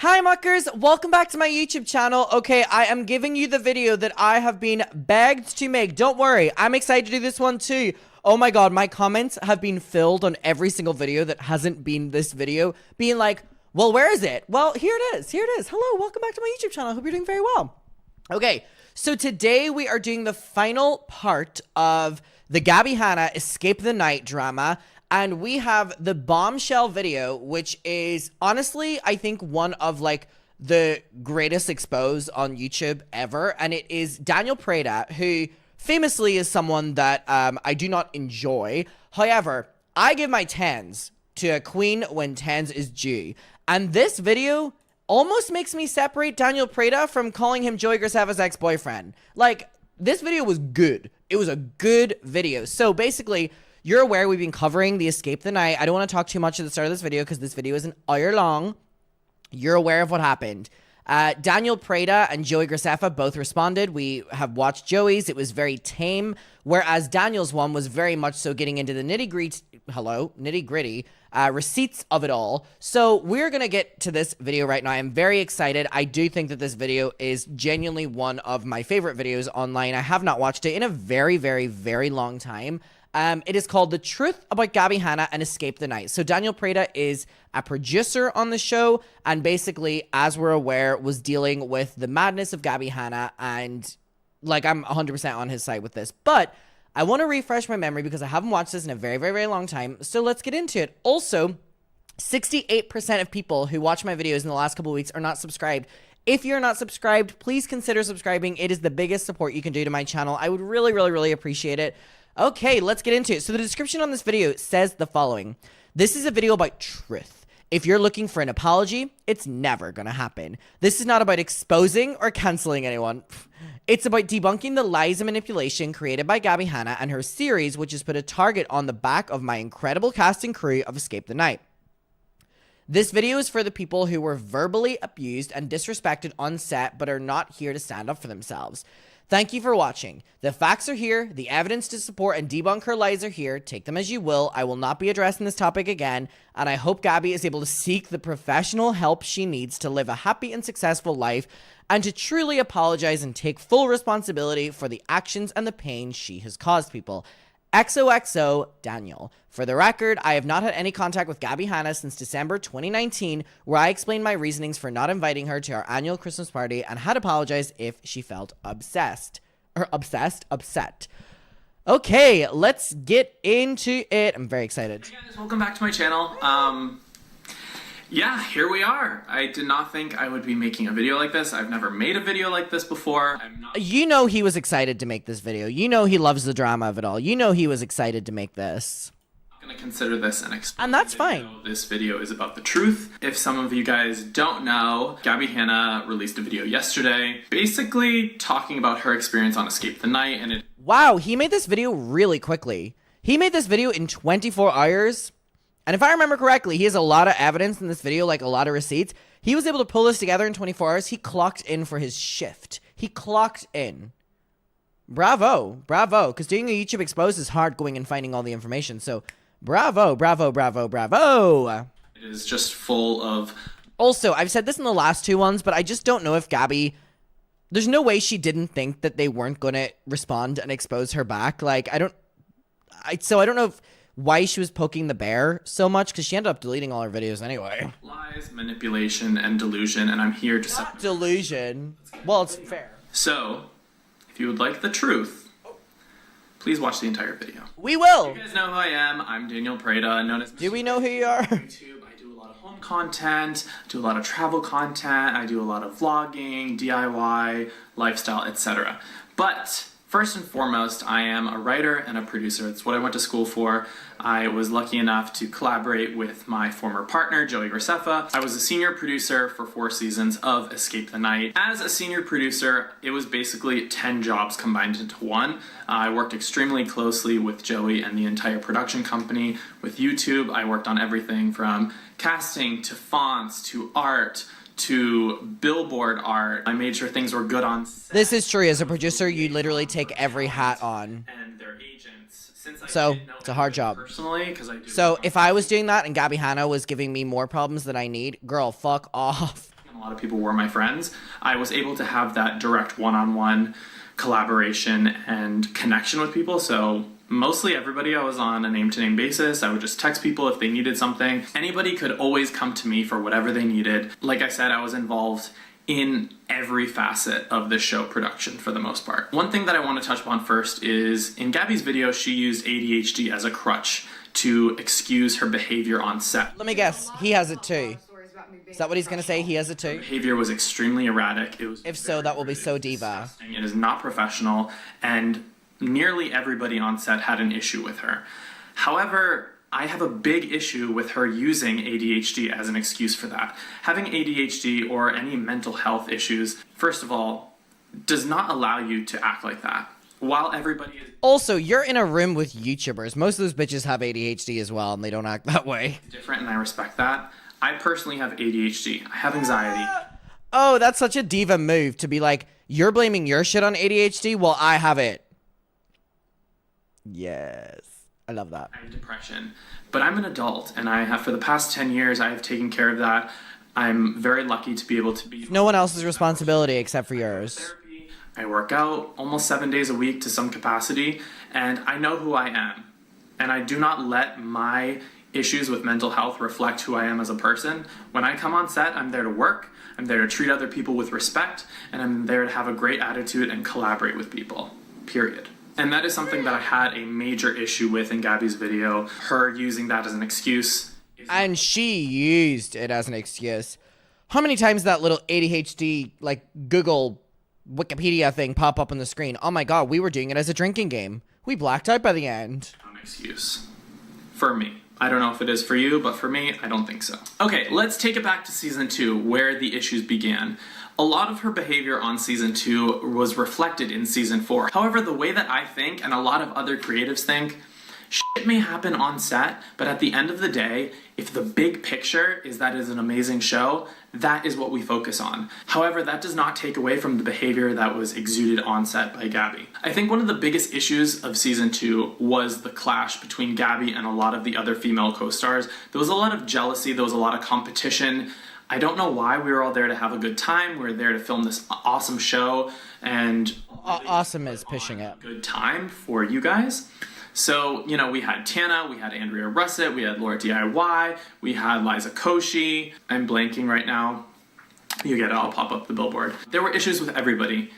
Hi muckers, welcome back to my YouTube channel. Okay, I am giving you the video that I have been begged to make. Don't worry, I'm excited to do this one too. Oh my god, my comments have been filled on every single video that hasn't been this video, being like, well, where is it? Well, here it is, Hello, welcome back to my YouTube channel. I hope you're doing very well. Okay, so today we are doing the final part of the Gabbie Hanna Escape the Night drama. And we have the bombshell video, which is honestly, I think, one of like the greatest expos on YouTube ever. And it is Daniel Preda, who famously is someone that I do not enjoy. However, I give my tens to a queen when tens is due. And this video almost makes me separate Daniel Preda from calling him Joey Graceffa's ex-boyfriend. Like, this video was good. It was a good video. So basically, you're aware we've been covering the Escape the Night. I don't want to talk too much at the start of this video because this video is an hour long. You're aware of what happened. Daniel Preda and Joey Graceffa both responded. We have watched Joey's. It was very tame, whereas Daniel's one was very much so getting into the nitty-gritty receipts of it all. So we're going to get to this video right now. I'm very excited. I do think that this video is genuinely one of my favorite videos online. I have not watched it in a very, very, very long time. It is called The Truth About Gabbie Hanna and Escape the Night. So Daniel Preda is a producer on the show and basically, as we're aware, was dealing with the madness of Gabbie Hanna, and like I'm 100% on his side with this. But I want to refresh my memory because I haven't watched this in a very, very, very long time. So let's get into it. Also, 68% of people who watch my videos in the last couple of weeks are not subscribed. If you're not subscribed, please consider subscribing. It is the biggest support you can do to my channel. I would really, really, really appreciate it. Okay, let's get into it. So the description on this video says the following. This is a video about truth. If you're looking for an apology, it's never gonna happen. This is not about exposing or canceling anyone. It's about debunking the lies and manipulation created by Gabbie Hanna and her series, which has put a target on the back of my incredible cast and crew of Escape the Night. This video is for the people who were verbally abused and disrespected on set but are not here to stand up for themselves. Thank you for watching. The facts are here, the evidence to support and debunk her lies are here. Take them as you will. I will not be addressing this topic again, and I hope Gabbie is able to seek the professional help she needs to live a happy and successful life and to truly apologize and take full responsibility for the actions and the pain she has caused people. XOXO, Daniel. For the record, I have not had any contact with Gabbie Hanna since December 2019, where I explained my reasonings for not inviting her to our annual Christmas party and had apologized if she felt upset. Okay, let's get into it. I'm very excited. Hey guys, welcome back to my channel. Yeah, here we are. I did not think I would be making a video like this. I've never made a video like this before. You know he was excited to make this video. You know he loves the drama of it all. You know he was excited to make this. I'm gonna consider this an exposure. And that's fine. This video is about the truth. If some of you guys don't know, Gabbie Hanna released a video yesterday, basically talking about her experience on Escape the Night, and Wow, he made this video really quickly. He made this video in 24 hours. And if I remember correctly, he has a lot of evidence in this video, like a lot of receipts. He was able to pull this together in 24 hours. He clocked in for his shift. He clocked in. Bravo. Bravo. Because doing a YouTube expose is hard going and finding all the information. So, bravo, bravo, bravo, bravo. it is just full of... Also, I've said this in the last two ones, but I just don't know if Gabbie... There's no way she didn't think that they weren't going to respond and expose her back. Like, I don't know if... why she was poking the bear so much, because she ended up deleting all her videos anyway. Lies, manipulation, and delusion, and I'm here to... Not delusion. Well, it's fair. So, if you would like the truth, please watch the entire video. We will! You guys know who I am. I'm Daniel Preda, known as... Do we know who you are? YouTube. I do a lot of home content, do a lot of travel content, I do a lot of vlogging, DIY, lifestyle, etc. But... first and foremost, I am a writer and a producer. That's what I went to school for. I was lucky enough to collaborate with my former partner, Joey Graceffa. I was a senior producer for 4 seasons of Escape the Night. As a senior producer, it was basically 10 jobs combined into one. I worked extremely closely with Joey and the entire production company. With YouTube, I worked on everything from casting to fonts to art to Billboard art. I made sure things were good on set. This is true. As a producer, you literally take every hat on. And their agents. So, it's a hard job. Personally, 'cause if I was doing that and Gabbie Hanna was giving me more problems than I need, girl, fuck off. a lot of people were my friends, I was able to have that direct one-on-one collaboration and connection with people. So mostly everybody I was on a name-to-name basis. I would just text people if they needed something. Anybody could always come to me for whatever they needed. Like I said, I was involved in every facet of the show production for the most part. One thing that I want to touch upon first is in Gabbie's video, she used ADHD as a crutch to excuse her behavior on set. Let me guess, he has it too. Is that what he's gonna say? He has it too? Behavior was extremely erratic. It was If so, that will be so diva. It is not professional, and nearly everybody on set had an issue with her. However, I have a big issue with her using ADHD as an excuse for that. Having ADHD or any mental health issues, first of all, does not allow you to act like that. While everybody is Also, you're in a room with YouTubers. Most of those bitches have ADHD as well, and they don't act that way. different, and I respect that, I personally have ADHD. I have anxiety. Oh, that's such a diva move to be like, you're blaming your shit on ADHD? Well, I have it. Yes. I love that. I have depression. But I'm an adult, and I have, for the past 10 years, I have taken care of that. I'm very lucky to be able to be... No one else's responsibility except for yours. Therapy. I work out almost 7 days a week to some capacity, and I know who I am. And I do not let my issues with mental health reflect who I am as a person. When I come on set, I'm there to work, I'm there to treat other people with respect, and I'm there to have a great attitude and collaborate with people, period. And that is something that I had a major issue with in Gabbie's video, her using that as an excuse. And she used it as an excuse. How many times did that little ADHD, like, Google Wikipedia thing pop up on the screen? Oh my god, we were doing it as a drinking game. We blacked out by the end. An excuse. For me. I don't know if it is for you, but for me, I don't think so. Okay, let's take it back to season 2, where the issues began. A lot of her behavior on season 2 was reflected in season 4. However, the way that I think, and a lot of other creatives think, shit may happen on set, but at the end of the day, if the big picture is that it's an amazing show, that is what we focus on. However, that does not take away from the behavior that was exuded on set by Gabbie. I think one of the biggest issues of season 2 was the clash between Gabbie and a lot of the other female co-stars. There was a lot of jealousy, there was a lot of competition. I don't know why. We were all there to have a good time. We were there to film this awesome show, and awesome is pushing it. Good time for you guys. So, you know, we had Tana, we had Andrea Russett, we had Laura DIY, we had Liza Koshy. I'm blanking right now. You get it, I'll pop up the billboard. There were issues with everybody,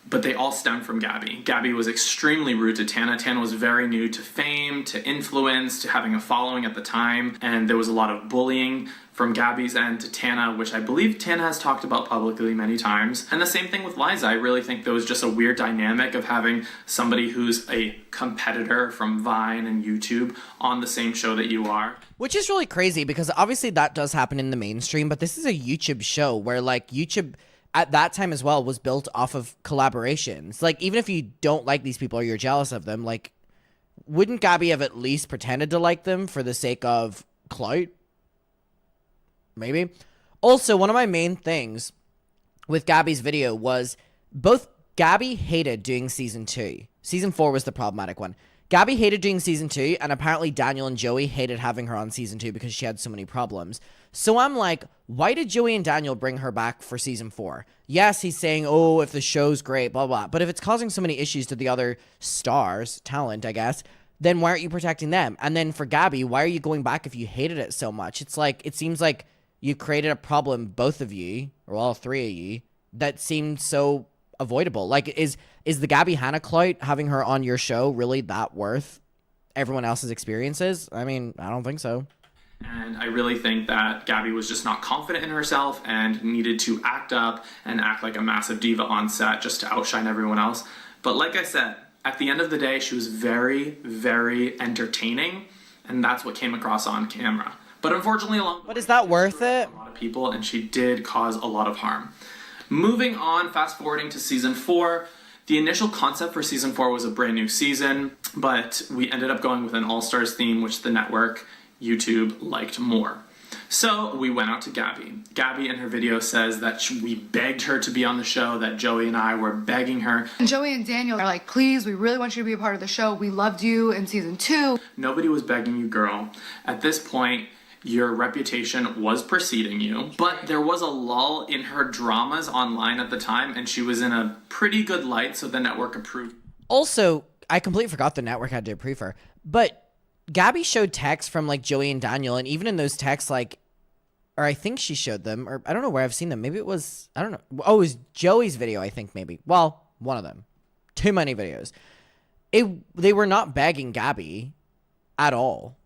but they all stem from Gabbie. Gabbie was extremely rude to Tana. Tana was very new to fame, to influence, to having a following at the time, and there was a lot of bullying from Gabbie's end to Tana, which I believe Tana has talked about publicly many times. And the same thing with Liza. I really think there was just a weird dynamic of having somebody who's a competitor from Vine and YouTube on the same show that you are. Which is really crazy, because obviously that does happen in the mainstream, but this is a YouTube show where, like, YouTube at that time as well was built off of collaborations. Like, even if you don't like these people or you're jealous of them, like, wouldn't Gabbie have at least pretended to like them for the sake of clout? Maybe. Also, one of my main things with Gabbie's video was both Gabbie hated doing season 2. Season 4 was the problematic one. Gabbie hated doing season 2, and apparently Daniel and Joey hated having her on season 2 because she had so many problems. So I'm like, why did Joey and Daniel bring her back for season 4? Yes, he's saying, oh, if the show's great, blah, blah. But if it's causing so many issues to the other stars, talent, I guess, then why aren't you protecting them? And then for Gabbie, why are you going back if you hated it so much? It's like, it seems like you created a problem, both of you, or all three of you, that seemed so avoidable. Like, is the Gabbie Hanna clout, having her on your show, really that worth everyone else's experiences? I mean, I don't think so. And I really think that Gabbie was just not confident in herself and needed to act up and act like a massive diva on set just to outshine everyone else. But like I said, at the end of the day, she was very, very entertaining, and that's what came across on camera. But unfortunately, but is that worth it? A lot of people, and she did cause a lot of harm. Moving on, fast forwarding to season 4, the initial concept for season 4 was a brand new season, but we ended up going with an all-stars theme, which the network, YouTube, liked more. So we went out to Gabbie. Gabbie in her video says that we begged her to be on the show, that Joey and I were begging her. And Joey and Daniel are like, please, we really want you to be a part of the show. We loved you in season 2. Nobody was begging you, girl. At this point, your reputation was preceding you, but there was a lull in her dramas online at the time, and she was in a pretty good light, so the network approved. Also, I completely forgot the network had to approve her, but Gabbie showed texts from like Joey and Daniel, and even in those texts, like, or I think she showed them, or I don't know where I've seen them. Maybe it was, I don't know. Oh, it was Joey's video, I think, maybe. Well, one of them. Too many videos. They were not begging Gabbie at all.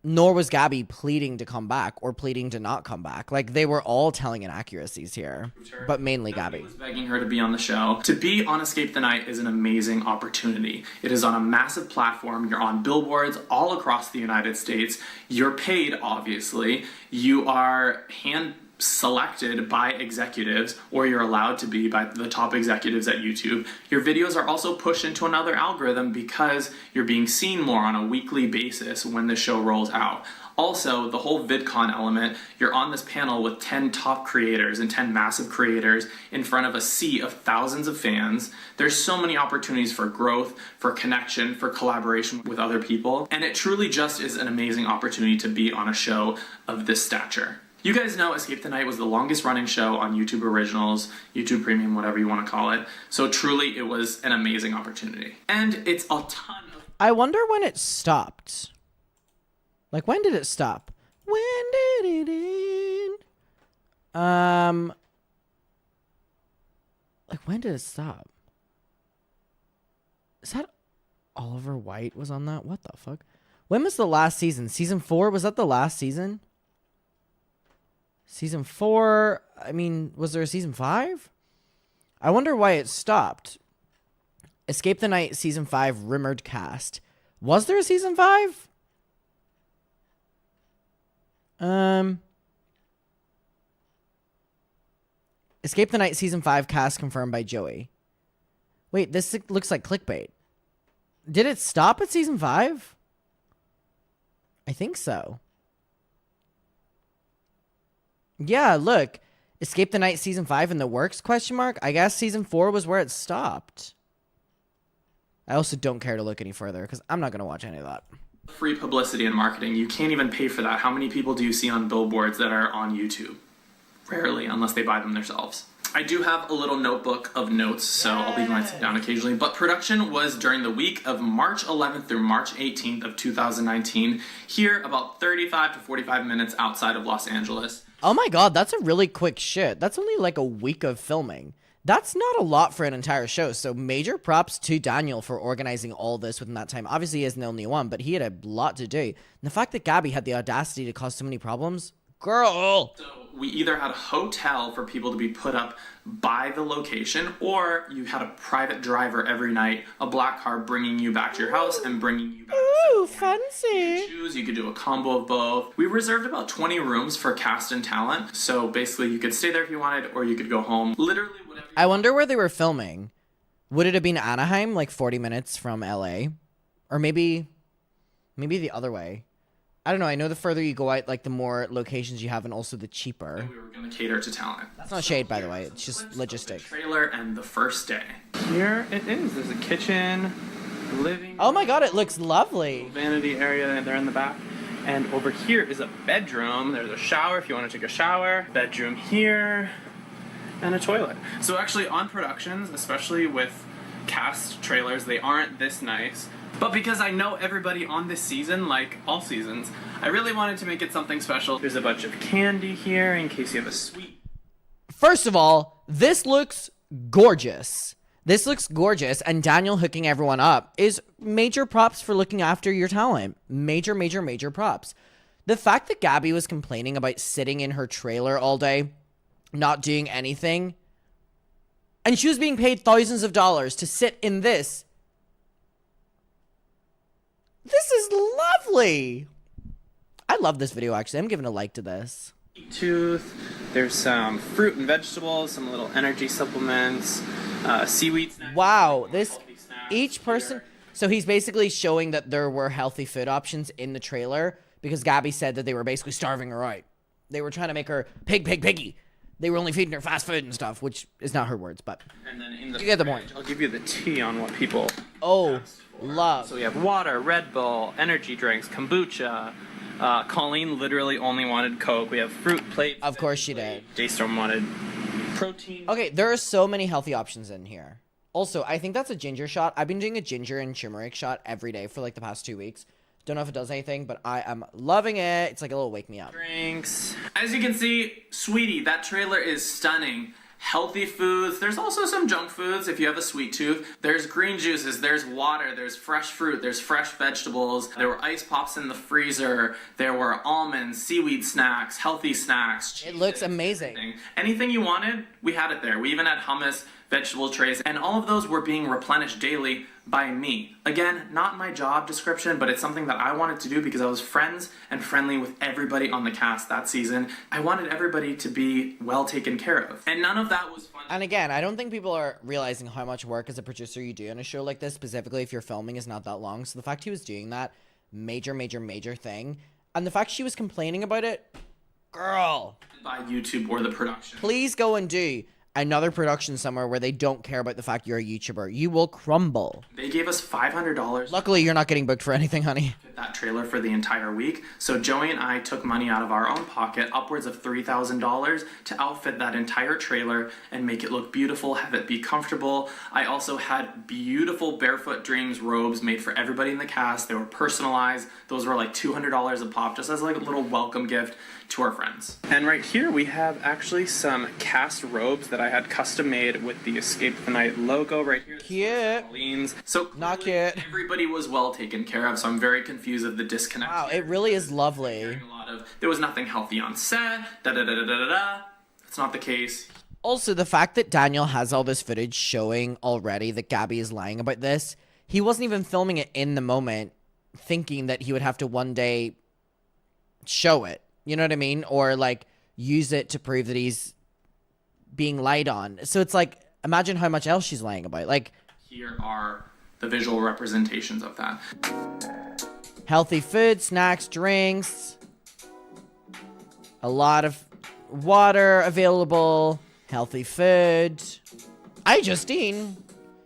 Nor was Gabbie pleading to come back or pleading to not come back. Like, they were all telling inaccuracies here, but mainly Gabbie. Was begging her to be on the show. To be on Escape the Night is an amazing opportunity. It is on a massive platform. You're on billboards all across the United States. You're paid, obviously. You are hand selected by executives, or you're allowed to be by the top executives at YouTube. Your videos are also pushed into another algorithm because you're being seen more on a weekly basis when the show rolls out. Also, the whole VidCon element, you're on this panel with 10 top creators and 10 massive creators in front of a sea of thousands of fans. There's so many opportunities for growth, for connection, for collaboration with other people, and it truly just is an amazing opportunity to be on a show of this stature. You guys know Escape the Night was the longest running show on YouTube Originals, YouTube Premium, whatever you want to call it. So truly, it was an amazing opportunity. And it's a ton of... I wonder when it stopped. Like, when did it stop? When did it end? Like, when did it stop? Is that Oliver White was on that? What the fuck? When was the last season? Season 4? Was that the last season? Season 4, I mean, was there a season 5? I wonder why it stopped. Escape the Night season 5 rumored cast. Was there a season 5? Escape the Night season 5 cast confirmed by Joey. Wait, this looks like clickbait. Did it stop at season 5? I think so. Yeah, look. Escape the Night season 5 in the works, question mark? I guess season 4 was where it stopped. I also don't care to look any further because I'm not going to watch any of that. Free publicity and marketing. You can't even pay for that. How many people do you see on billboards that are on YouTube? Rarely, unless they buy them themselves. I do have a little notebook of notes, so I'll be writing down occasionally. But production was during the week of March 11th through March 18th of 2019, here about 35 to 45 minutes outside of Los Angeles. Oh my god, that's a really quick shit. That's only like a week of filming. That's not a lot for an entire show, so major props to Daniel for organizing all this within that time. Obviously, he isn't the only one, but he had a lot to do. And the fact that Gabbie had the audacity to cause so many problems, girl! So we either had a hotel for people to be put up by the location, or you had a private driver every night, a black car bringing you back to your house and bringing you back to Ooh, fancy. You could choose, you could do a combo of both. We reserved about 20 rooms for cast and talent, so basically you could stay there if you wanted, or you could go home. Literally whatever. I wonder where they were filming. Would it have been Anaheim, like 40 minutes from LA? Or maybe the other way. I don't know. I know the further you go out, like the more locations you have, and also the cheaper. We were going to cater to talent. That's not shade, by the way. It's just logistics. Trailer and the first day. Here it is. There's a kitchen, living. Oh my god, it looks lovely. Vanity area there in the back. And over here is a bedroom. There's a shower if you want to take a shower. Bedroom here. And a toilet. So actually on productions, especially with cast trailers, they aren't this nice. But because I know everybody on this season, like all seasons, I really wanted to make it something special. There's a bunch of candy here in case you have a sweet. First of all, this looks gorgeous. This looks gorgeous, and Daniel hooking everyone up is major props for looking after your talent. Major, major, major props. The fact that Gabbie was complaining about sitting in her trailer all day, not doing anything, and she was being paid thousands of dollars to sit in this. This is lovely. I love this video, actually. I'm giving a like to this. Tooth. There's some fruit and vegetables, some little energy supplements, seaweed snacks. Wow, this each person. So he's basically showing that there were healthy food options in the trailer because Gabbie said that they were basically starving her out. They were trying to make her piggy. They were only feeding her fast food and stuff, which is not her words, but and then in the you get the point. I'll give you the tea on what people. Oh, love. So we have water, Red Bull, energy drinks, kombucha, Colleen literally only wanted Coke. We have fruit plates. Of course she did. Daystorm wanted protein. Okay, there are so many healthy options in here. Also, I think that's a ginger shot. I've been doing a ginger and turmeric shot every day for like the past 2 weeks. Don't know if it does anything, but I am loving it. It's like a little wake me up. Drinks. As you can see, sweetie, that trailer is stunning. Healthy foods. There's also some junk foods if you have a sweet tooth. There's green juices, there's water, there's fresh fruit, there's fresh vegetables. There were ice pops in the freezer. There were almonds, seaweed snacks, healthy snacks. It looks amazing. Anything you wanted, we had it there. We even had hummus, vegetable trays, and all of those were being replenished daily by me. Again, not my job description, but it's something that I wanted to do because I was friends and friendly with everybody on the cast that season. I wanted everybody to be well taken care of. And none of that was fun. And again, I don't think people are realizing how much work as a producer you do in a show like this, specifically if your filming is not that long. So the fact he was doing that, major thing. And the fact she was complaining about it, girl. By YouTube or the production. Please go and do another production somewhere where they don't care about the fact you're a YouTuber. You will crumble. They gave us $500. Luckily, you're not getting booked for anything, honey. That trailer for the entire week. So Joey and I took money out of our own pocket, upwards of $3,000, to outfit that entire trailer and make it look beautiful, have it be comfortable. I also had beautiful Barefoot Dreams robes made for everybody in the cast. They were personalized. Those were like $200 a pop, just as like a little welcome gift to our friends. And right here we have actually some cast robes that I had custom made with the Escape the Night logo right here. Cute. So not cute. Everybody was well taken care of, so I'm very confused of the disconnect. Wow, it really is lovely. There was nothing healthy on set. That's not the case. Also, the fact that Daniel has all this footage showing already that Gabbie is lying about this, he wasn't even filming it in the moment, thinking that he would have to one day show it. You know what I mean? Or like use it to prove that he's being lied on. So it's like, imagine how much else she's lying about. Like, here are the visual representations of that. Healthy food, snacks, drinks. A lot of water available. Healthy food. Justine.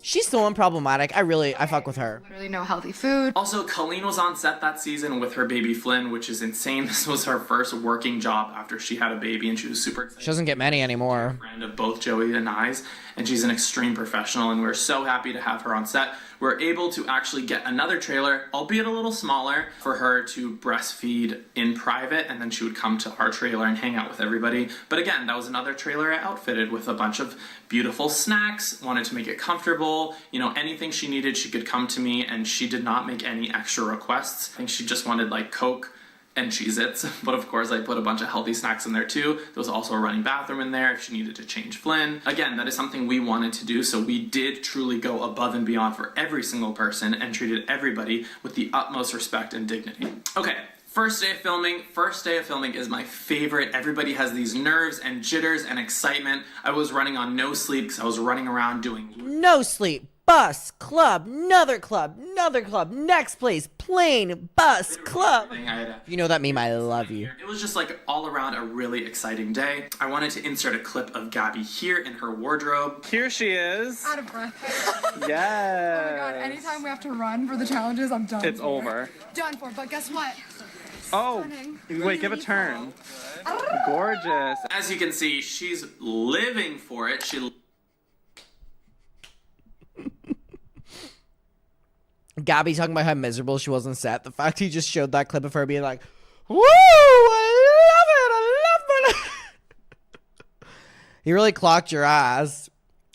She's so unproblematic. I fuck with her. Literally no healthy food. Also, Colleen was on set that season with her baby Flynn, which is insane. This was her first working job after she had a baby, and she was super excited. She doesn't get many anymore. Friend of both Joey and I's, and she's an extreme professional, and we're so happy to have her on set. We're able to actually get another trailer, albeit a little smaller, for her to breastfeed in private, and then she would come to our trailer and hang out with everybody. But again, that was another trailer I outfitted with a bunch of beautiful snacks, wanted to make it comfortable. You know, anything she needed, she could come to me, and she did not make any extra requests. I think she just wanted like Coke and Cheez-Its, but of course I put a bunch of healthy snacks in there too. There was also a running bathroom in there if she needed to change Flynn. Again, that is something we wanted to do, so we did truly go above and beyond for every single person and treated everybody with the utmost respect and dignity. Okay. First day of filming. First day of filming is my favorite. Everybody has these nerves and jitters and excitement. I was running on no sleep because I was running around doing no sleep. Bus, club, another club, next place, plane, bus, club. You know that meme, I love you. It was just like all around a really exciting day. I wanted to insert a clip of Gabbie here in her wardrobe. Here she is. Out of breath. Yes. Oh my god, anytime we have to run for the challenges, I'm done. It's over. Done for, but guess what? Oh, wait, give a turn. Gorgeous. As you can see, she's living for it. Gabbie talking about how miserable she was on set. The fact he just showed that clip of her being like, woo, I love it. He really clocked your ass.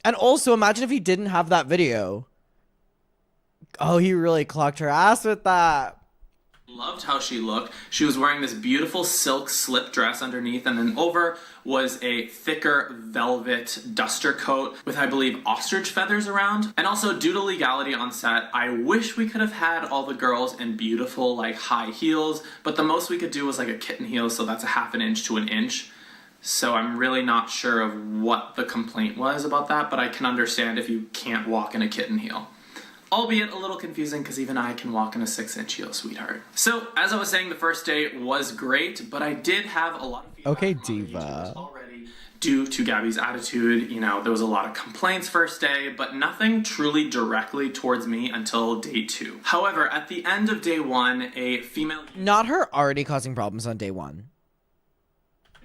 And also, imagine if he didn't have that video. Oh, he really clocked her ass with that. Loved how she looked. She was wearing this beautiful silk slip dress underneath, and then over was a thicker velvet duster coat with, I believe, ostrich feathers around. And also, due to legality on set, I wish we could have had all the girls in beautiful, like, high heels, but the most we could do was like a kitten heel, so that's a ½ an inch to an inch. So I'm really not sure of what the complaint was about that, but I can understand if you can't walk in a kitten heel. Albeit a little confusing because even I can walk in a 6-inch heel, sweetheart. So, as I was saying, the first day was great, but I did have a lot of feedback okay, from diva. already due to Gabbie's attitude. You know, there was a lot of complaints first day, but nothing truly directly towards me until day 2. However, at the end of day 1, a female... Not her already causing problems on day 1.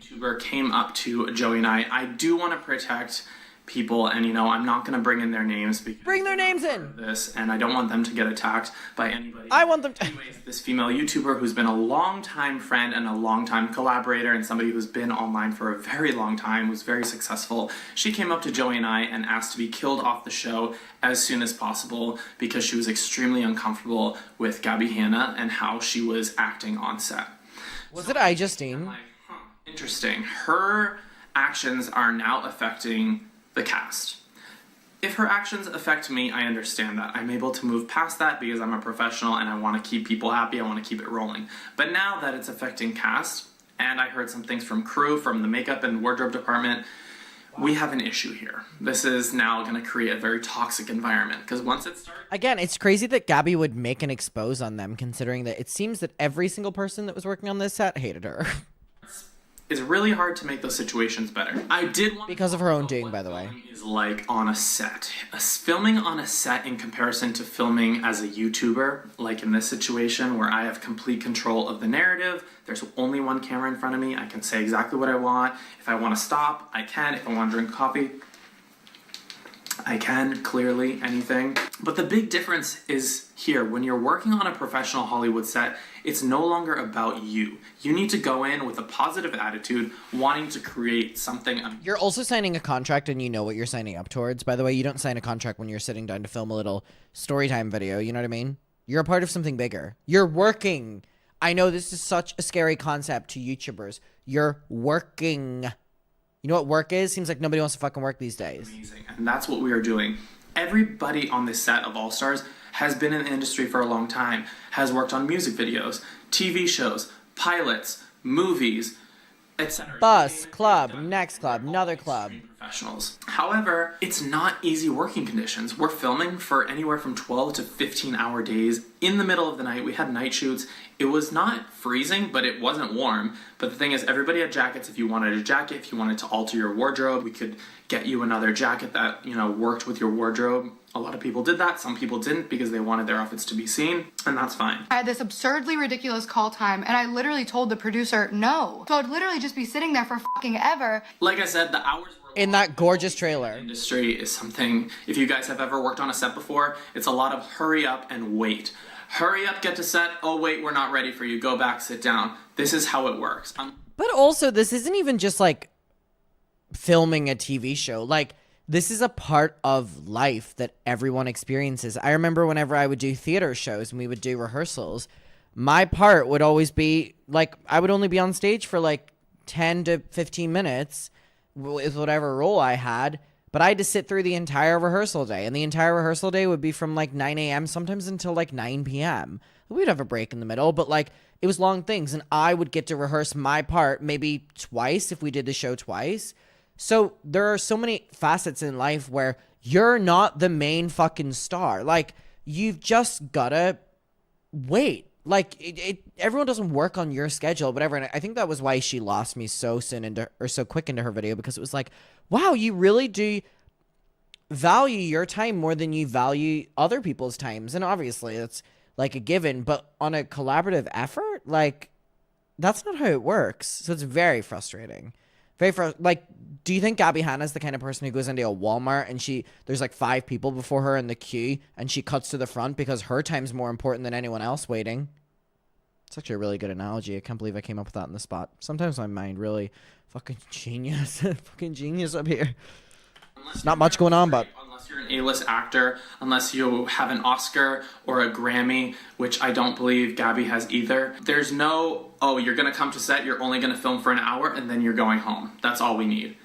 YouTuber came up to Joey and I do want to protect people, and you know, I'm not going to bring in their names because bring their names in this, and I don't want them to get attacked by anybody. I want them to... Anyways, this female YouTuber who's been a long-time friend and a long-time collaborator and somebody who's been online for a very long time, was very successful. She came up to Joey and I and asked to be killed off the show as soon as possible because she was extremely uncomfortable with Gabbie Hanna and how she was acting on set. Was it I, Justine? I'm like, interesting. Her actions are now affecting the cast. If her actions affect me, I understand that. I'm able to move past that because I'm a professional and I want to keep people happy. I want to keep it rolling. But now that it's affecting cast, and I heard some things from crew, from the makeup and wardrobe department, we have an issue here. This is now going to create a very toxic environment because once it starts... Again, it's crazy that Gabbie would make an expose on them, considering that it seems that every single person that was working on this set hated her. It's really hard to make those situations better. I did want because of her own doing, by the way. Is like on a set. Filming on a set in comparison to filming as a YouTuber, like in this situation where I have complete control of the narrative. There's only one camera in front of me. I can say exactly what I want. If I want to stop, I can. If I want to drink coffee, I can, clearly, anything. But the big difference is here, when you're working on a professional Hollywood set, it's no longer about you. You need to go in with a positive attitude, wanting to create something. You're also signing a contract and you know what you're signing up towards. By the way, you don't sign a contract when you're sitting down to film a little storytime video, you know what I mean? You're a part of something bigger. You're working. I know this is such a scary concept to YouTubers. You're working. You know what work is? Seems like nobody wants to fucking work these days. Amazing. And that's what we are doing. Everybody on this set of All Stars has been in the industry for a long time, has worked on music videos, TV shows, pilots, movies, etc. Bus, club, next club, another club. Professionals. However, it's not easy working conditions. We're filming for anywhere from 12 to 15-hour days in the middle of the night. We had night shoots. It was not freezing, but it wasn't warm. But the thing is, everybody had jackets. If you wanted a jacket, if you wanted to alter your wardrobe, we could get you another jacket that, you know, worked with your wardrobe. A lot of people did that. Some people didn't because they wanted their outfits to be seen, and that's fine. I had this absurdly ridiculous call time, and I literally told the producer no. So I'd literally just be sitting there for fucking ever. Like I said, the hours were in that gorgeous trailer. Industry is something, if you guys have ever worked on a set before, it's a lot of hurry up and wait. Hurry up, get to set. Oh, wait, we're not ready for you. Go back, sit down. This is how it works. But also, this isn't even just like filming a TV show. Like, this is a part of life that everyone experiences. I remember whenever I would do theater shows and we would do rehearsals, my part would always be like, I would only be on stage for like 10 to 15 minutes with whatever role I had, but I had to sit through the entire rehearsal day, and the entire rehearsal day would be from like 9 a.m. sometimes until like 9 p.m. We'd have a break in the middle, but like it was long things, and I would get to rehearse my part maybe twice if we did the show twice. So there are so many facets in life where you're not the main fucking star. Like, you've just gotta wait. Like, everyone doesn't work on your schedule, whatever. And I think that was why she lost me so soon so quick into her video, because it was like, wow, you really do value your time more than you value other people's times. And obviously that's like a given, but on a collaborative effort, like, that's not how it works. So it's very frustrating. Like, do you think Gabbie Hanna is the kind of person who goes into a Walmart and there's like 5 people before her in the queue and she cuts to the front because her time's more important than anyone else waiting? It's actually a really good analogy. I can't believe I came up with that in the spot. Sometimes my mind really fucking genius. Fucking genius up here. There's not much going on, but unless you're an A-list actor, unless you have an Oscar or a Grammy, which I don't believe Gabbie has either, there's no, oh, you're gonna come to set, you're only gonna film for an hour, and then you're going home. That's all we need.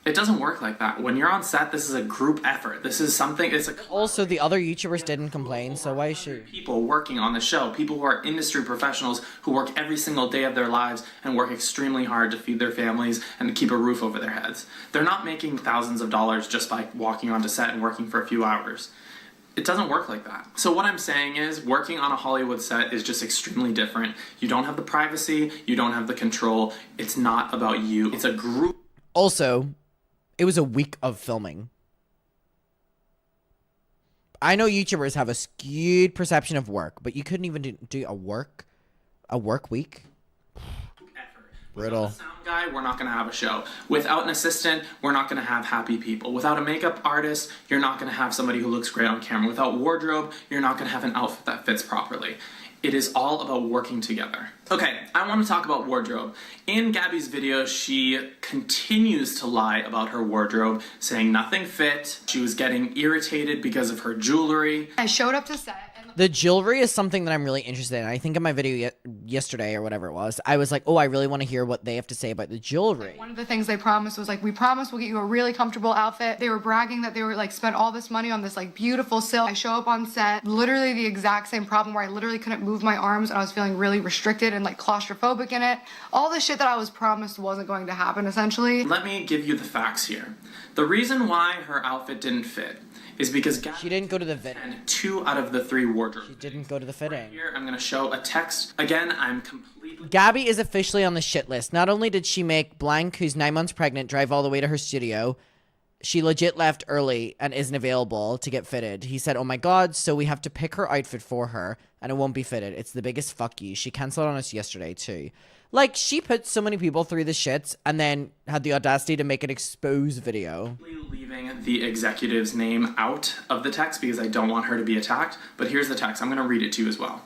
It doesn't work like that. When you're on set, this is a group effort. This is something, it's a... Also, the other YouTubers didn't complain, so why is she? People working on the show, people who are industry professionals who work every single day of their lives and work extremely hard to feed their families and to keep a roof over their heads. They're not making thousands of dollars just by walking onto set and working for a few hours. It doesn't work like that. So what I'm saying is, working on a Hollywood set is just extremely different. You don't have the privacy, you don't have the control. It's not about you. It's a group. Also, it was a week of filming. I know YouTubers have a skewed perception of work, but you couldn't even do a work week? Brutal. Without a sound guy, we're not going to have a show. Without an assistant, we're not going to have happy people. Without a makeup artist, you're not going to have somebody who looks great on camera. Without wardrobe, you're not going to have an outfit that fits properly. It is all about working together. Okay, I want to talk about wardrobe. In Gabbie's video, she continues to lie about her wardrobe, saying nothing fit. She was getting irritated because of her jewelry. I showed up to set. The jewelry is something that I'm really interested in. I think in my video yesterday or whatever it was, I was like, oh, I really want to hear what they have to say about the jewelry. One of the things they promised was like, we promise we'll get you a really comfortable outfit. They were bragging that they were like spent all this money on this like beautiful silk. I show up on set, literally the exact same problem where I literally couldn't move my arms and I was feeling really restricted and like claustrophobic in it. All the shit that I was promised wasn't going to happen essentially. Let me give you the facts here. The reason why her outfit didn't fit is because she didn't go to the fitting. And 2 out of the 3 wardrobes. She didn't go to the fitting. Right here, I'm going to show a text. Again, I'm completely... Gabbie is officially on the shit list. Not only did she make Blank, who's 9 months pregnant, drive all the way to her studio, she legit left early and isn't available to get fitted. He said, oh my god, so we have to pick her outfit for her, and it won't be fitted. It's the biggest fuck you. She cancelled on us yesterday, too. Like, she put so many people through the shits and then had the audacity to make an expose video. Leaving the executive's name out of the text because I don't want her to be attacked, but here's the text. I'm going to read it to you as well.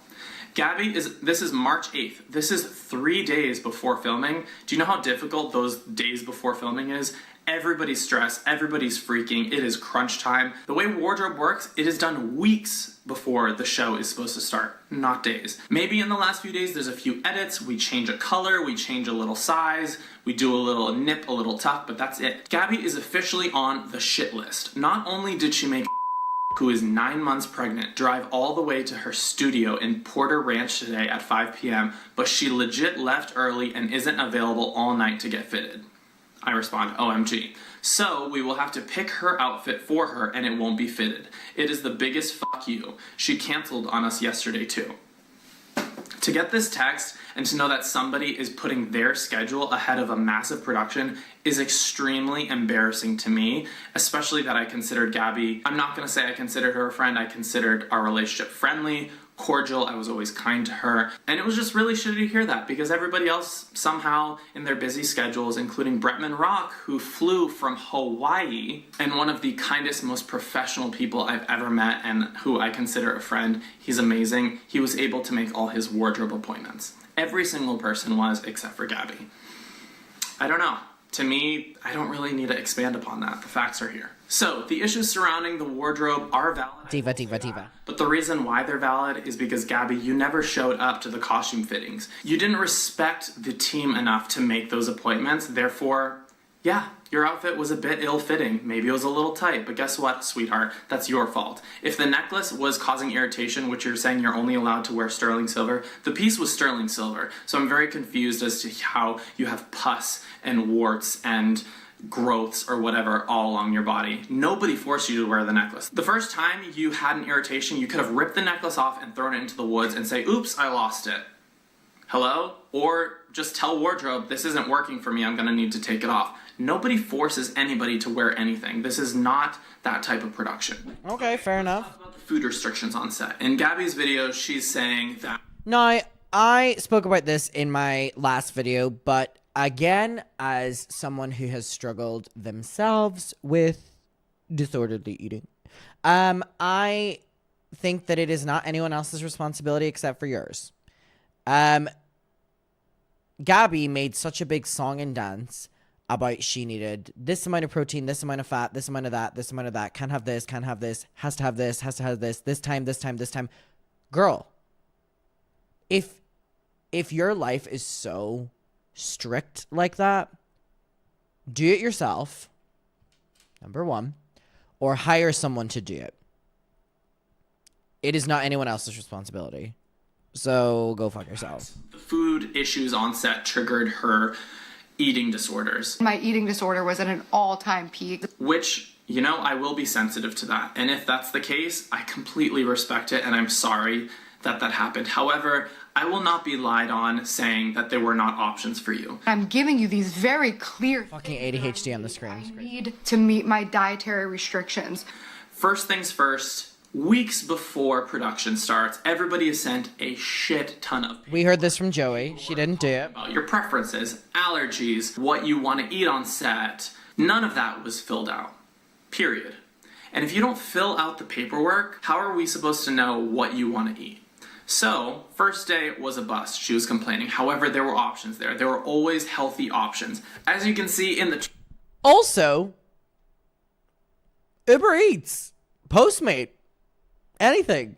Gabbie, this is March 8th. This is 3 days before filming. Do you know how difficult those days before filming is? Everybody's stressed, everybody's freaking, it is crunch time. The way wardrobe works, it is done weeks before the show is supposed to start, not days. Maybe in the last few days there's a few edits, we change a color, we change a little size, we do a little nip, a little tuck, but that's it. Gabbie is officially on the shit list. Not only did she make who is 9 months pregnant, drive all the way to her studio in Porter Ranch today at 5 p.m., but she legit left early and isn't available all night to get fitted. I respond, OMG. So we will have to pick her outfit for her and it won't be fitted. It is the biggest fuck you. She canceled on us yesterday too. To get this text and to know that somebody is putting their schedule ahead of a massive production is extremely embarrassing to me, especially that I considered Gabbie, I'm not going to say I considered her a friend, I considered our relationship friendly, cordial, I was always kind to her, and it was just really shitty to hear that because everybody else somehow in their busy schedules, including Bretman Rock, who flew from Hawaii, and one of the kindest, most professional people I've ever met and who I consider a friend, he's amazing, he was able to make all his wardrobe appointments. Every single person was, except for Gabbie. I don't know. To me, I don't really need to expand upon that. The facts are here. So, the issues surrounding the wardrobe are valid. Diva. But the reason why they're valid is because, Gabbie, you never showed up to the costume fittings. You didn't respect the team enough to make those appointments. Therefore, yeah, your outfit was a bit ill-fitting. Maybe it was a little tight, but guess what, sweetheart? That's your fault. If the necklace was causing irritation, which you're saying you're only allowed to wear sterling silver, the piece was sterling silver. So I'm very confused as to how you have pus and warts and growths or whatever all along your body. Nobody forced you to wear the necklace. The first time you had an irritation, you could have ripped the necklace off and thrown it into the woods and say, oops, I lost it. Hello? Or just tell wardrobe, this isn't working for me, I'm gonna need to take it off. Nobody forces anybody to wear anything. This is not that type of production. Okay, fair enough. Let's talk about the food restrictions on set. In Gabbie's video, she's saying that... No, I spoke about this in my last video, but again, as someone who has struggled themselves with disorderly eating, I think that it is not anyone else's responsibility except for yours. Gabbie made such a big song and dance about she needed this amount of protein, this amount of fat, this amount of that, this amount of that, can't have this, has to have this, has to have this time. Girl, if your life is so strict like that, do it yourself, number one, or hire someone to do it. It is not anyone else's responsibility. So go fuck yourself. The food issues on set triggered her eating disorders. My eating disorder was at an all-time peak. Which, you know, I will be sensitive to that. And if that's the case, I completely respect it and I'm sorry that happened. However, I will not be lied on saying that there were not options for you. I'm giving you these very clear Fucking things that ADHD on the screen. I need to meet my dietary restrictions. First things first, weeks before production starts, everybody is sent a shit ton of We heard this from Joey. She didn't do it. about your preferences, allergies, what you want to eat on set. None of that was filled out. Period. And if you don't fill out the paperwork, how are we supposed to know what you want to eat? So, first day was a bust. She was complaining. However, there were options there. There were always healthy options. As you can see in the... Also, Uber Eats, Postmate, anything.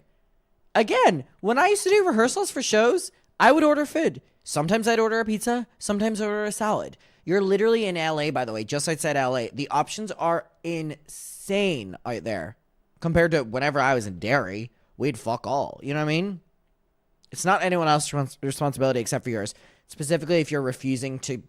Again, when I used to do rehearsals for shows, I would order food. Sometimes I'd order a pizza. Sometimes I'd order a salad. You're literally in LA, by the way, just outside LA. The options are insane out there. Compared to whenever I was in Derry, we'd fuck all. You know what I mean? It's not anyone else's responsibility except for yours. Specifically, if you're refusing to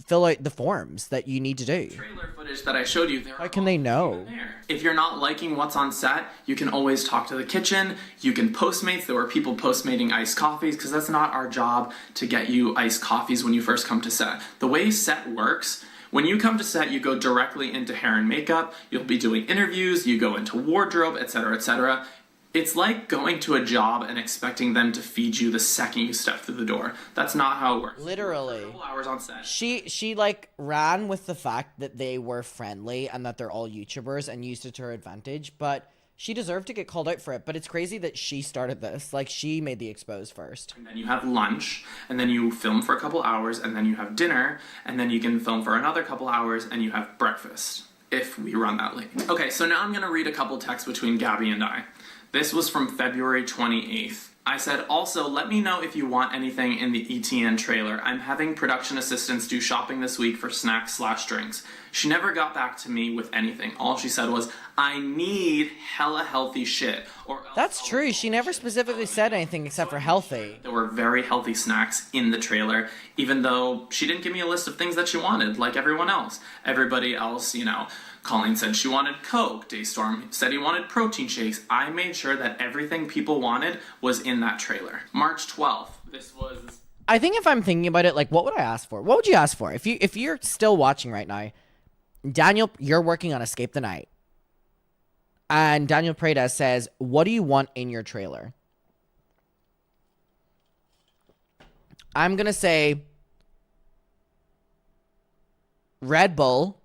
fill out the forms that you need to do. Trailer footage that I showed you, How can they know? If you're not liking what's on set, you can always talk to the kitchen. You can Postmates. There were people Postmating iced coffees because that's not our job to get you iced coffees when you first come to set. The way set works, when you come to set, you go directly into hair and makeup. You'll be doing interviews. You go into wardrobe, etc., etc. It's like going to a job and expecting them to feed you the second you step through the door. That's not how it works. Literally. A couple hours on set. She like ran with the fact that they were friendly and that they're all YouTubers and used it to her advantage, but she deserved to get called out for it. But it's crazy that she started this. Like, she made the expose first. And then you have lunch, and then you film for a couple hours, and then you have dinner, and then you can film for another couple hours, and you have breakfast, if we run that late. Okay, so now I'm gonna read a couple texts between Gabbie and I. This was from February 28th. I said, also, let me know if you want anything in the ETN trailer. I'm having production assistants do shopping this week for snacks/drinks. She never got back to me with anything. All she said was, I need hella healthy shit. Or That's true. She never specifically said anything except for healthy. There were very healthy snacks in the trailer, even though she didn't give me a list of things that she wanted, like everyone else. Everybody else, you know, Colleen said she wanted Coke. Daystorm said he wanted protein shakes. I made sure that everything people wanted was in that trailer. March 12th. This was... I think if I'm thinking about it, like, what would I ask for? What would you ask for? If you're still watching right now, Daniel, you're working on Escape the Night. And Daniel Preda says, what do you want in your trailer? I'm going to say Red Bull.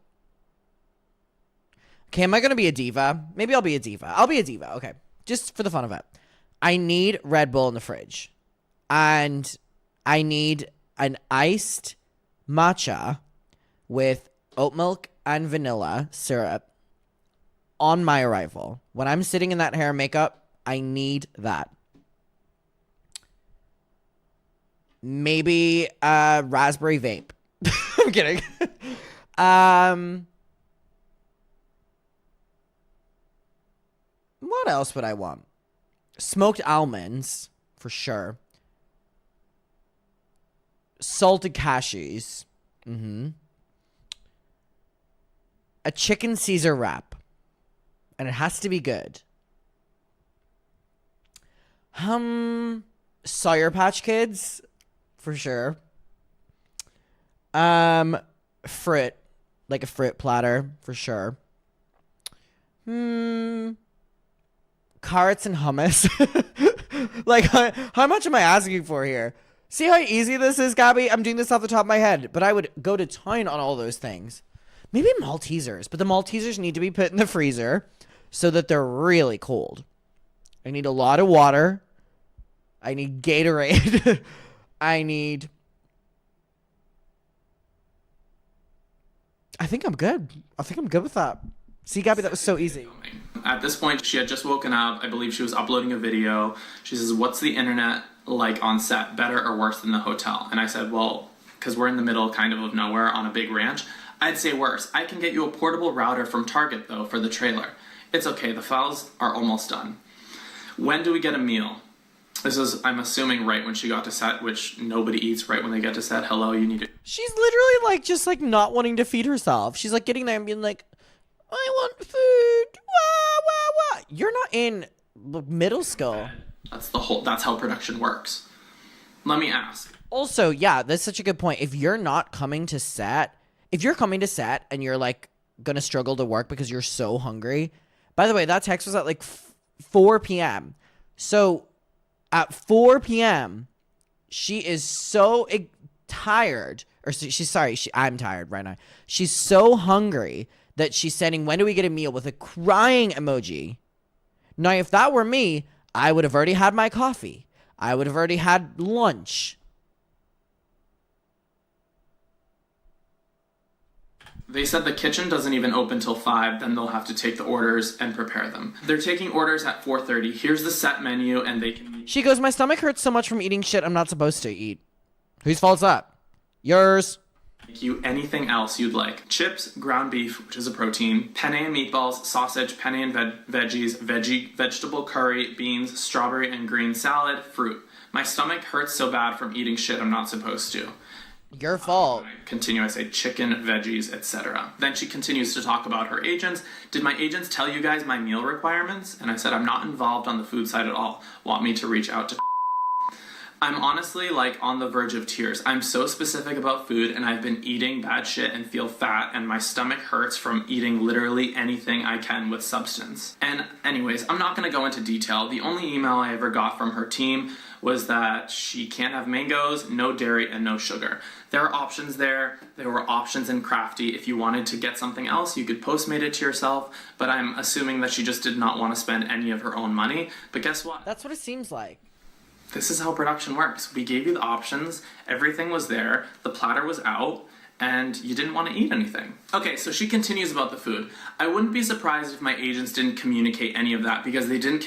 Okay, am I going to be a diva? Maybe I'll be a diva. I'll be a diva. Okay, just for the fun of it. I need Red Bull in the fridge. And I need an iced matcha with oat milk and vanilla syrup on my arrival. When I'm sitting in that hair and makeup, I need that. Maybe a raspberry vape. I'm kidding. What else would I want? Smoked almonds, for sure. Salted cashews. A chicken Caesar wrap. And it has to be good. Sour Patch Kids, for sure. Fruit. Like a fruit platter, for sure. Carrots and hummus. Like, how much am I asking for here? See how easy this is, Gabbie? I'm doing this off the top of my head, but I would go to town on all those things. Maybe Maltesers, but the Maltesers need to be put in the freezer so that they're really cold. I need a lot of water. I need Gatorade. I think I'm good. I think I'm good with that. See, Gabbie, that was so easy. At this point, she had just woken up. I believe she was uploading a video. She says, what's the internet like on set? Better or worse than the hotel? And I said, well, because we're in the middle kind of nowhere on a big ranch, I'd say worse. I can get you a portable router from Target, though, for the trailer. It's okay. The files are almost done. When do we get a meal? This is, I'm assuming, right when she got to set, which nobody eats right when they get to set. Hello, you need it. She's literally, like, just, like, not wanting to feed herself. She's, like, getting there and being like, I want food. Wah, wah, wah. You're not in middle school. That's how production works. Let me ask. Also, yeah, that's such a good point. If you're coming to set and you're like gonna struggle to work because you're so hungry. By the way, that text was at like 4 p.m. So at 4 p.m., she is so tired, or I'm tired right now. She's so hungry that she's sending, when do we get a meal, with a crying emoji. Now, if that were me, I would have already had my coffee. I would have already had lunch. They said the kitchen doesn't even open till 5, then they'll have to take the orders and prepare them. They're taking orders at 4:30. Here's the set menu, and they can... She goes, my stomach hurts so much from eating shit I'm not supposed to eat. Whose fault's that? Yours. Make you anything else you'd like. Chips, ground beef, which is a protein, penne and meatballs, sausage, penne and veggies, vegetable curry, beans, strawberry and green salad, fruit. My stomach hurts so bad from eating shit I'm not supposed to. Your fault. I continue, I say chicken, veggies, etc. Then she continues to talk about her agents. Did my agents tell you guys my meal requirements? And I said, I'm not involved on the food side at all. Want me to reach out to... I'm honestly like on the verge of tears. I'm so specific about food, and I've been eating bad shit and feel fat, and my stomach hurts from eating literally anything I can with substance. And anyways, I'm not gonna go into detail. The only email I ever got from her team was that she can't have mangoes, no dairy, and no sugar. There are options there. There were options in Crafty. If you wanted to get something else, you could Postmate it to yourself, but I'm assuming that she just did not want to spend any of her own money. But guess what? That's what it seems like. This is how production works. We gave you the options, everything was there, the platter was out, and you didn't want to eat anything. Okay, so she continues about the food. I wouldn't be surprised if my agents didn't communicate any of that, because they didn't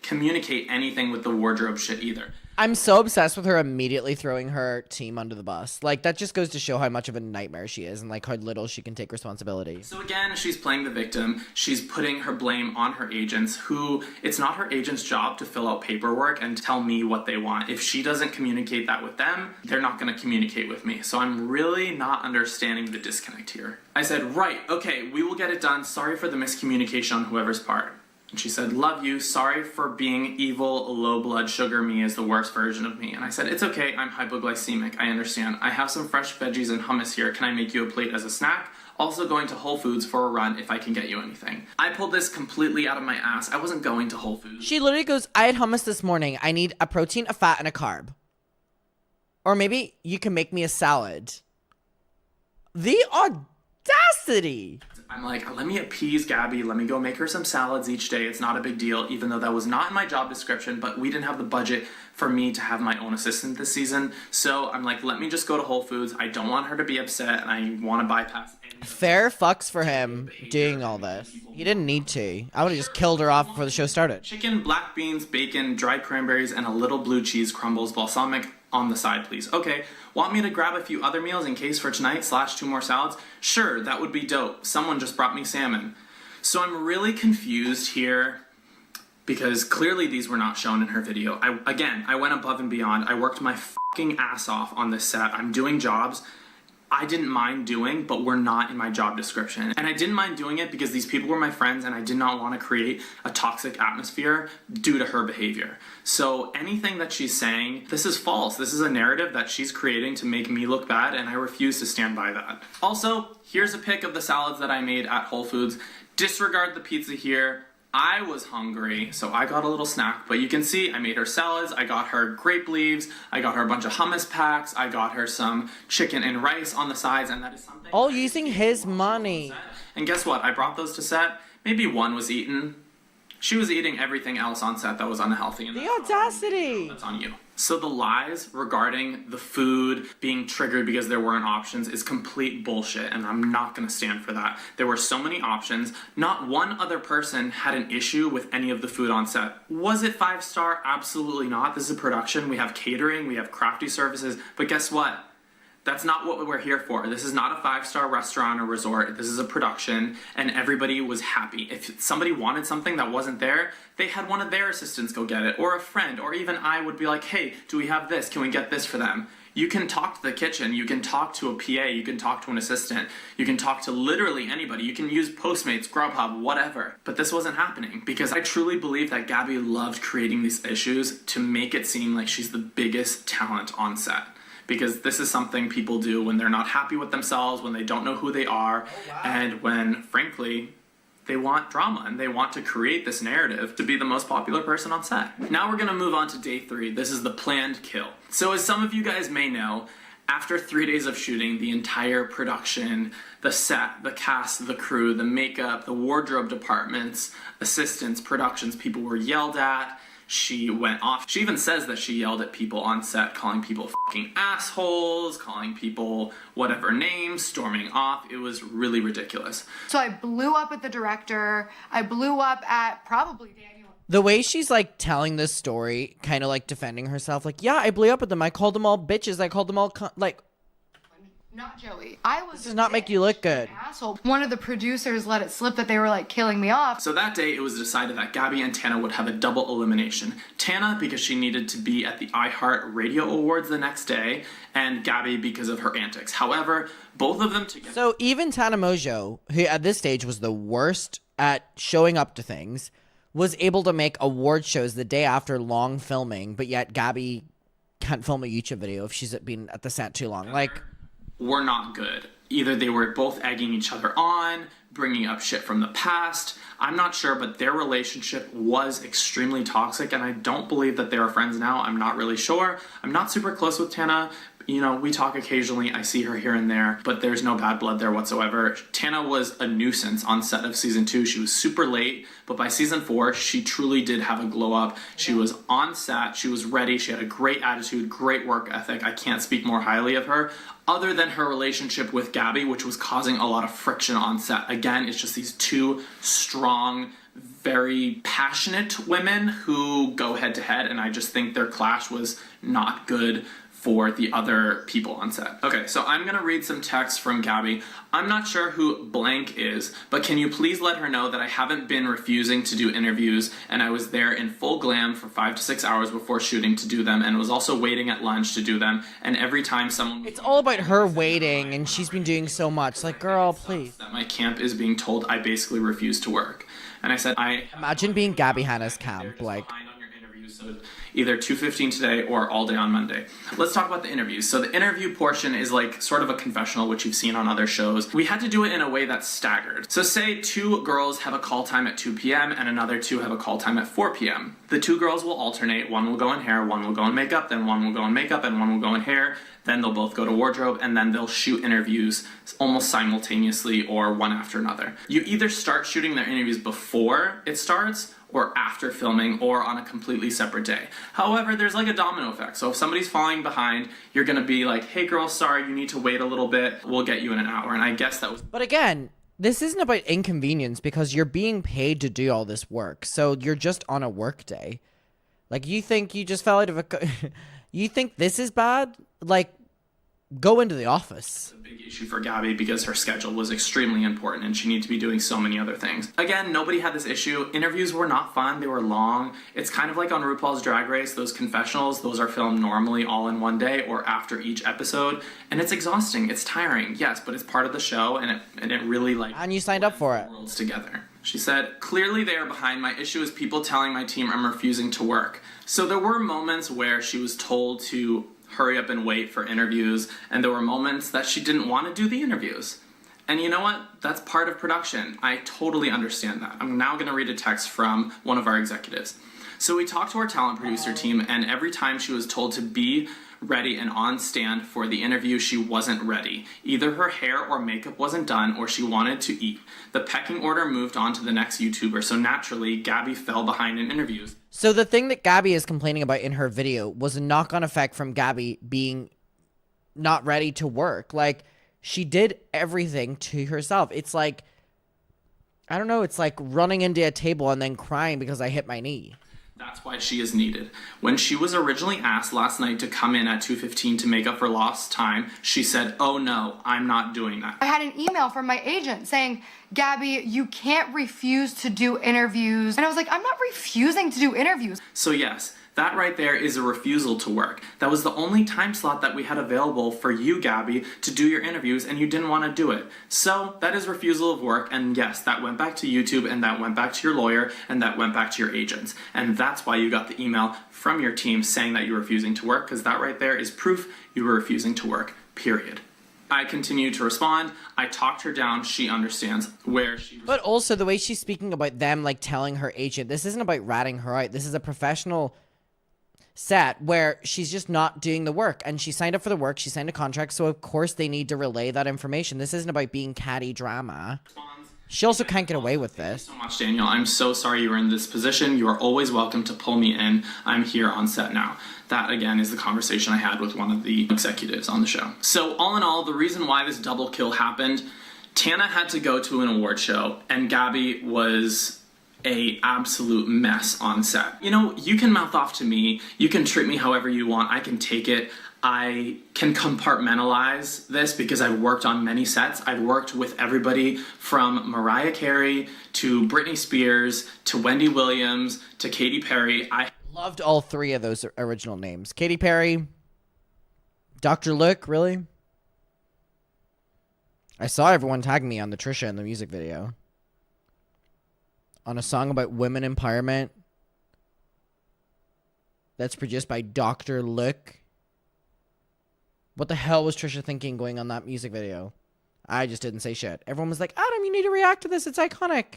communicate anything with the wardrobe shit either. I'm so obsessed with her immediately throwing her team under the bus. Like, that just goes to show how much of a nightmare she is and, like, how little she can take responsibility. So again, she's playing the victim. She's putting her blame on her agents, who, it's not her agent's job to fill out paperwork and tell me what they want. If she doesn't communicate that with them, they're not going to communicate with me. So I'm really not understanding the disconnect here. I said, right, okay, we will get it done. Sorry for the miscommunication on whoever's part. And she said, love you, sorry for being evil, low blood sugar me is the worst version of me. And I said, it's okay, I'm hypoglycemic, I understand. I have some fresh veggies and hummus here, can I make you a plate as a snack? Also going to Whole Foods for a run if I can get you anything. I pulled this completely out of my ass. I wasn't going to Whole Foods. She literally goes, I had hummus this morning. I need a protein, a fat, and a carb. Or maybe you can make me a salad. The audacity! I'm like, let me appease Gabby, let me go make her some salads each day, it's not a big deal, even though that was not in my job description, but we didn't have the budget for me to have my own assistant this season, so I'm like, let me just go to Whole Foods, I don't want her to be upset, and I want to bypass any... Fair fucks for him doing all this. He didn't need to. I would have just killed her off before the show started. Chicken, black beans, bacon, dried cranberries, and a little blue cheese crumbles, balsamic on the side, please. Okay, want me to grab a few other meals in case for tonight / 2 more salads? Sure, that would be dope. Someone just brought me salmon. So I'm really confused here because clearly these were not shown in her video. I went above and beyond. I worked my fucking ass off on this set. I'm doing jobs I didn't mind doing, but were not in my job description. And I didn't mind doing it because these people were my friends and I did not want to create a toxic atmosphere due to her behavior. So anything that she's saying, this is false. This is a narrative that she's creating to make me look bad, and I refuse to stand by that. Also, here's a pic of the salads that I made at Whole Foods. Disregard the pizza here. I was hungry, so I got a little snack, but you can see I made her salads, I got her grape leaves, I got her a bunch of hummus packs, I got her some chicken and rice on the sides, and that is something... All using his money. And guess what? I brought those to set. Maybe one was eaten. She was eating everything else on set that was unhealthy. And the audacity! That's on you. So the lies regarding the food being triggered because there weren't options is complete bullshit, and I'm not going to stand for that. There were so many options. Not one other person had an issue with any of the food on set. Was it 5-star? Absolutely not. This is a production. We have catering, we have crafty services, but guess what? That's not what we're here for. This is not a 5-star restaurant or resort. This is a production, and everybody was happy. If somebody wanted something that wasn't there, they had one of their assistants go get it, or a friend, or even I would be like, hey, do we have this? Can we get this for them? You can talk to the kitchen, you can talk to a PA, you can talk to an assistant, you can talk to literally anybody. You can use Postmates, Grubhub, whatever. But this wasn't happening because I truly believe that Gabbie loved creating these issues to make it seem like she's the biggest talent on set. Because this is something people do when they're not happy with themselves, when they don't know who they are, and when, frankly, they want drama and they want to create this narrative to be the most popular person on set. Now we're gonna move on to day 3. This is the planned kill. So as some of you guys may know, after 3 days of shooting, the entire production, the set, the cast, the crew, the makeup, the wardrobe departments, assistants, productions, people were yelled at. She went off. She even says that she yelled at people on set, calling people fucking assholes, calling people whatever names, storming off. It was really ridiculous. So I blew up at the director. I blew up at probably Daniel. The way she's like telling this story, kind of like defending herself, like, yeah, I blew up at them. I called them all bitches. I called them all like. Not Joey. I was. This does not make you look good. Asshole. One of the producers let it slip that they were like killing me off. So that day it was decided that Gabbie and Tana would have a double elimination. Tana because she needed to be at the iHeart Radio Awards the next day, and Gabbie because of her antics. However, both of them together. So even Tana Mojo, who at this stage was the worst at showing up to things, was able to make award shows the day after long filming, but yet Gabbie can't film a YouTube video if she's been at the set too long. Like, were not good. Either they were both egging each other on, bringing up shit from the past. I'm not sure, but their relationship was extremely toxic, and I don't believe that they are friends now. I'm not really sure. I'm not super close with Tana. You know, we talk occasionally. I see her here and there, but there's no bad blood there whatsoever. Tana was a nuisance on set of season 2. She was super late, but by season 4, she truly did have a glow up. She was on set. She was ready. She had a great attitude, great work ethic. I can't speak more highly of her. Other than her relationship with Gabbie, which was causing a lot of friction on set. Again, it's just these two strong, very passionate women who go head to head, and I just think their clash was not good for the other people on set. Okay, so I'm gonna read some text from Gabbie. I'm not sure who blank is, but can you please let her know that I haven't been refusing to do interviews, and I was there in full glam for 5 to 6 hours before shooting to do them, and was also waiting at lunch to do them, and every time someone... It's all about her waiting, and she's been doing so much. Like, girl, please. That my camp is being told I basically refuse to work. And I said, Imagine being Gabbie Hanna's camp, like... So either 2:15 today or all day on Monday. Let's talk about the interviews. So the interview portion is like sort of a confessional, which you've seen on other shows. We had to do it in a way that's staggered. So say 2 girls have a call time at 2 p.m. and another 2 have a call time at 4 p.m. The 2 girls will alternate. One will go in hair, one will go in makeup, then one will go in makeup, and one will go in hair. Then they'll both go to wardrobe, and then they'll shoot interviews almost simultaneously or one after another. You either start shooting their interviews before it starts or after filming or on a completely separate day. However, there's like a domino effect. So if somebody's falling behind, you're gonna be like, hey girl, sorry, you need to wait a little bit. We'll get you in an hour. And I guess that was... But again, this isn't about inconvenience because you're being paid to do all this work. So you're just on a work day. Like, you think you just fell out of a... You think this is bad? Like, go into the office. It's a big issue for Gabbie because her schedule was extremely important and she needed to be doing so many other things. Again, nobody had this issue. Interviews were not fun. They were long. It's kind of like on RuPaul's Drag Race, those confessionals, those are filmed normally all in one day or after each episode. And it's exhausting. It's tiring. Yes, but it's part of the show and it really like... And you signed up for it. ...worlds together. She said, clearly they are behind. My issue is people telling my team I'm refusing to work. So there were moments where she was told to hurry up and wait for interviews, and there were moments that she didn't want to do the interviews. And you know what? That's part of production. I totally understand that. I'm now going to read a text from one of our executives. So we talked to our talent producer team, and every time she was told to be ready and on stand for the interview, she wasn't ready. Either her hair or makeup wasn't done, or she wanted to eat. The pecking order moved on to the next YouTuber, so naturally, Gabbie fell behind in interviews. So the thing that Gabbie is complaining about in her video was a knock-on effect from Gabbie being not ready to work. Like, she did everything to herself. It's like, I don't know, it's like running into a table and then crying because I hit my knee. That's why she is needed. When she was originally asked last night to come in at 2:15 to make up for lost time, she said, oh no, I'm not doing that. I had an email from my agent saying, Gabbie, you can't refuse to do interviews. And I was like, I'm not refusing to do interviews. So yes, That right there is a refusal to work. That was the only time slot that we had available for you, Gabbie, to do your interviews, and you didn't want to do it. So that is refusal of work, and yes, that went back to YouTube, and that went back to your lawyer, and that went back to your agents. And that's why you got the email from your team saying that you're refusing to work, because that right there is proof you were refusing to work, period. I continue to respond. I talked her down. She understands where she... But also the way she's speaking about them, like telling her agent, this isn't about ratting her out. This is a professional set where she's just not doing the work, and she signed up for the work. She signed a contract. So of course they need to relay that information. This isn't about being catty drama. She also can't get away with this. Thank you so much, Daniel. I'm so sorry you were in this position. You are always welcome to pull me in. I'm here on set now. That, again, is the conversation I had with one of the executives on the show. So, all in all, the reason why this double kill happened, Tana had to go to an award show, and Gabbie was a absolute mess on set. You know, you can mouth off to me. You can treat me however you want. I can take it. I can compartmentalize this because I've worked on many sets. I've worked with everybody from Mariah Carey to Britney Spears to Wendy Williams to Katy Perry. I loved all three of those original names. Katy Perry, Dr. Luke, really? I saw everyone tag me on the Trisha in the music video. On a song about women empowerment. That's produced by Dr. Luke. What the hell was Trisha thinking going on that music video? I just didn't say shit. Everyone was like, Adam, you need to react to this. It's iconic.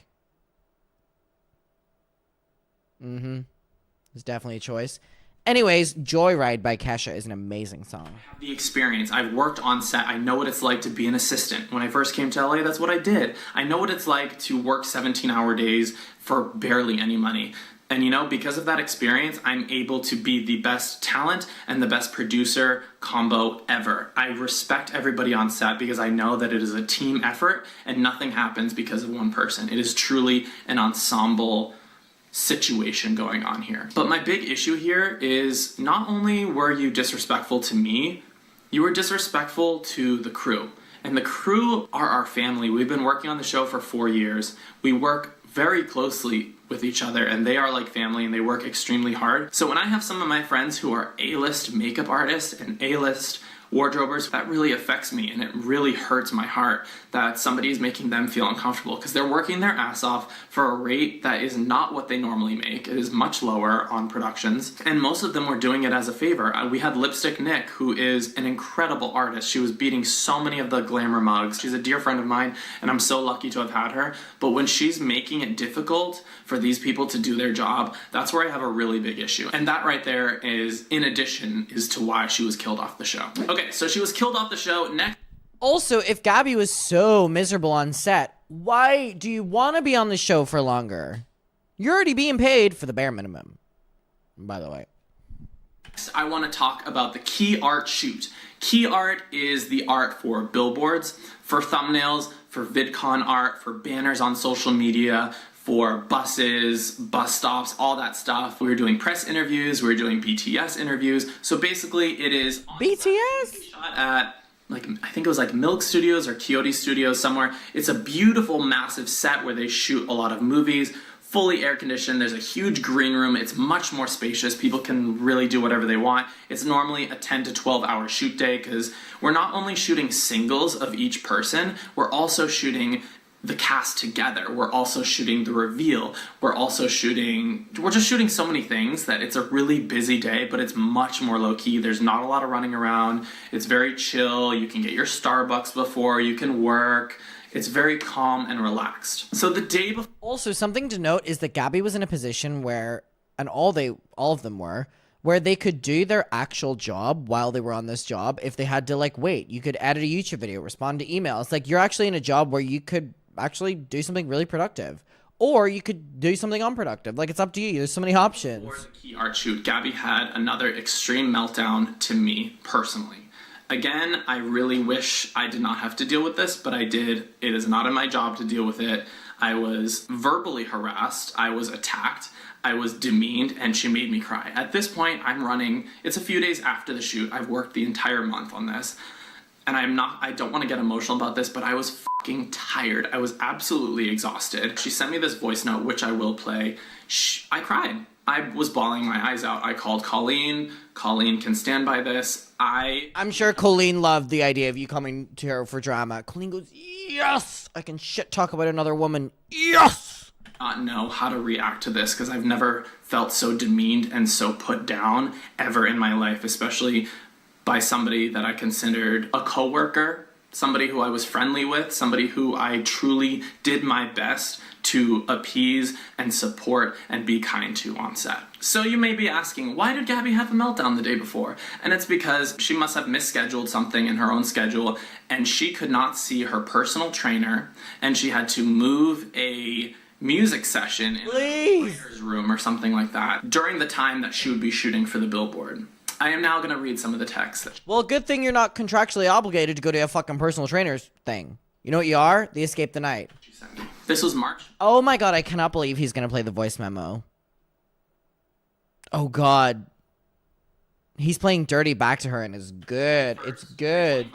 It's definitely a choice. Anyways, Joyride by Kesha is an amazing song. I have the experience. I've worked on set. I know what it's like to be an assistant. When I first came to LA, that's what I did. I know what it's like to work 17-hour days for barely any money. And you know, because of that experience, I'm able to be the best talent and the best producer combo ever. I respect everybody on set because I know that it is a team effort and nothing happens because of one person. It is truly an ensemble situation going on here. But my big issue here is not only were you disrespectful to me, you were disrespectful to the crew. And the crew are our family. We've been working on the show for 4 years. We work very closely with each other, and they are like family, and they work extremely hard. So when I have some of my friends who are A-list makeup artists and A-list wardrobers, that really affects me, and it really hurts my heart that somebody is making them feel uncomfortable because they're working their ass off for a rate that is not what they normally make. It is much lower on productions, and most of them were doing it as a favor. We had Lipstick Nick, who is an incredible artist. She was beating so many of the glamour mugs. She's a dear friend of mine, and I'm so lucky to have had her, but when she's making it difficult for these people to do their job, that's where I have a really big issue. And that right there is, in addition, is to why she was killed off the show. Okay, so she was killed off the show. Next. Also, if Gabbie was so miserable on set, why do you want to be on the show for longer? You're already being paid for the bare minimum, by the way. Next, I want to talk about the key art shoot. Key art is the art for billboards, for thumbnails, for VidCon art, for banners on social media, for buses, bus stops, all that stuff. We were doing press interviews, we were doing BTS interviews. So basically it is BTS? Shot at, like, I think it was like Milk Studios or Coyote Studios somewhere. It's a beautiful, massive set where they shoot a lot of movies, fully air conditioned. There's a huge green room. It's much more spacious. People can really do whatever they want. It's normally a 10 to 12 hour shoot day because we're not only shooting singles of each person, we're also shooting the cast together. We're also shooting the reveal. We're just shooting so many things that it's a really busy day, but it's much more low-key. There's not a lot of running around. It's very chill. You can get your Starbucks before, you can work. It's very calm and relaxed. So the day before... Also, something to note is that Gabbie was in a position where, and all of them were, where they could do their actual job while they were on this job. If they had to, like, wait, you could edit a YouTube video, respond to emails. Like, you're actually in a job where you could actually do something really productive, or you could do something unproductive. Like, it's up to you. There's so many options. Before the key art shoot, Gabbie had another extreme meltdown to me personally. Again, I really wish I did not have to deal with this, but I did. It is not in my job to deal with it. I was verbally harassed. I was attacked. I was demeaned, and she made me cry. At this point, I'm running. It's a few days after the shoot. I've worked the entire month on this. and I don't want to get emotional about this, but I was fucking tired. I was absolutely exhausted. She sent me this voice note, which I will play. I cried. I was bawling my eyes out. I called Colleen. Colleen can stand by this. I'm sure Colleen loved the idea of you coming to her for drama. Colleen goes, yes! I can shit talk about another woman. Yes! Not know how to react to this because I've never felt so demeaned and so put down ever in my life, especially by somebody that I considered a coworker, somebody who I was friendly with, somebody who I truly did my best to appease and support and be kind to on set. So you may be asking, why did Gabbie have a meltdown the day before? And it's because she must have misscheduled something in her own schedule and she could not see her personal trainer and she had to move a music session in a writer's room or something like that during the time that she would be shooting for the Billboard. I am now going to read some of the text. Well, good thing you're not contractually obligated to go to a fucking personal trainer's thing. You know what you are? The Escape the Night. She sent me. This was March. Oh my god, I cannot believe he's going to play the voice memo. Oh god. He's playing dirty back to her and it's good. It's good.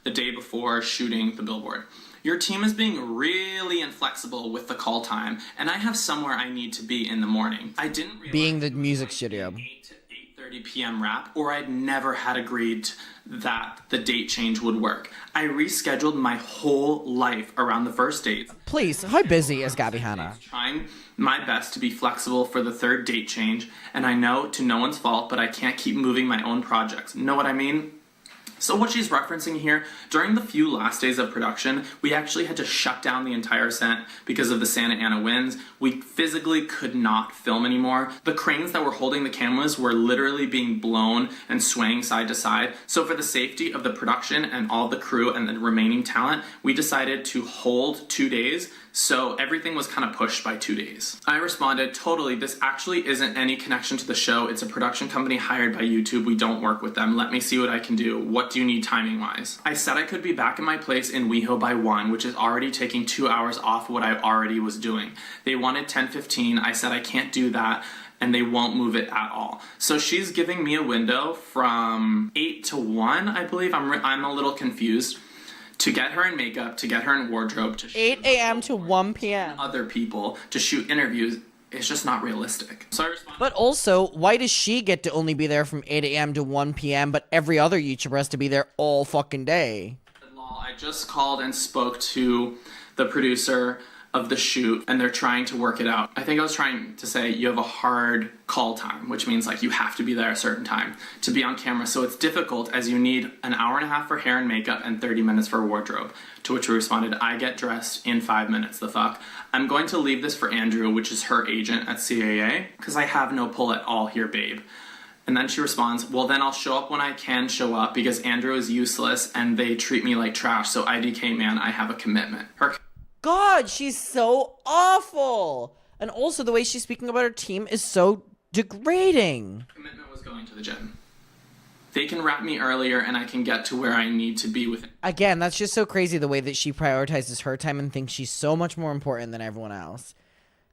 The day before shooting the Billboard. Your team is being really inflexible with the call time, and I have somewhere I need to be in the morning. I didn't realize being the music studio. 8 to 8:30 p.m. wrap, or I'd never had agreed that the date change would work. I rescheduled my whole life around the first date. Please, how busy is Gabbie Hanna? Trying my best to be flexible for the third date change, and I know to no one's fault, but I can't keep moving my own projects. Know what I mean? So what she's referencing here, during the few last days of production, we actually had to shut down the entire set because of the Santa Ana winds. We physically could not film anymore. The cranes that were holding the cameras were literally being blown and swaying side to side. So for the safety of the production and all the crew and the remaining talent, we decided to hold 2 days. So everything was kind of pushed by 2 days. I responded, totally, this actually isn't any connection to the show. It's a production company hired by YouTube. We don't work with them. Let me see what I can do. What do you need timing wise? I said I could be back in my place in WeHo by 1, which is already taking 2 hours off what I already was doing. They wanted 10:15. I said I can't do that and they won't move it at all. So she's giving me a window from 8 to 1, I believe. I'm a little confused. To get her in makeup, to get her in wardrobe, to 8 a.m. to 1 p.m. other people, to shoot interviews, it's just not realistic. So I responded. But also, why does she get to only be there from 8 a.m. to 1 p.m., but every other YouTuber has to be there all fucking day? I just called and spoke to the producer of the shoot and they're trying to work it out. I think I was trying to say you have a hard call time, which means like you have to be there at a certain time to be on camera. So it's difficult as you need an hour and a half for hair and makeup and 30 minutes for wardrobe. To which we responded, I get dressed in 5 minutes, the fuck. I'm going to leave this for Andrew, which is her agent at CAA, because I have no pull at all here, babe. And then she responds, well, then I'll show up when I can show up because Andrew is useless and they treat me like trash. So IDK, man, I have a commitment. God, she's so awful. And also the way she's speaking about her team is so degrading. Commitment was going to the gym. They can wrap me earlier and I can get to where I need to be with it. Again, that's just so crazy the way that she prioritizes her time and thinks she's so much more important than everyone else.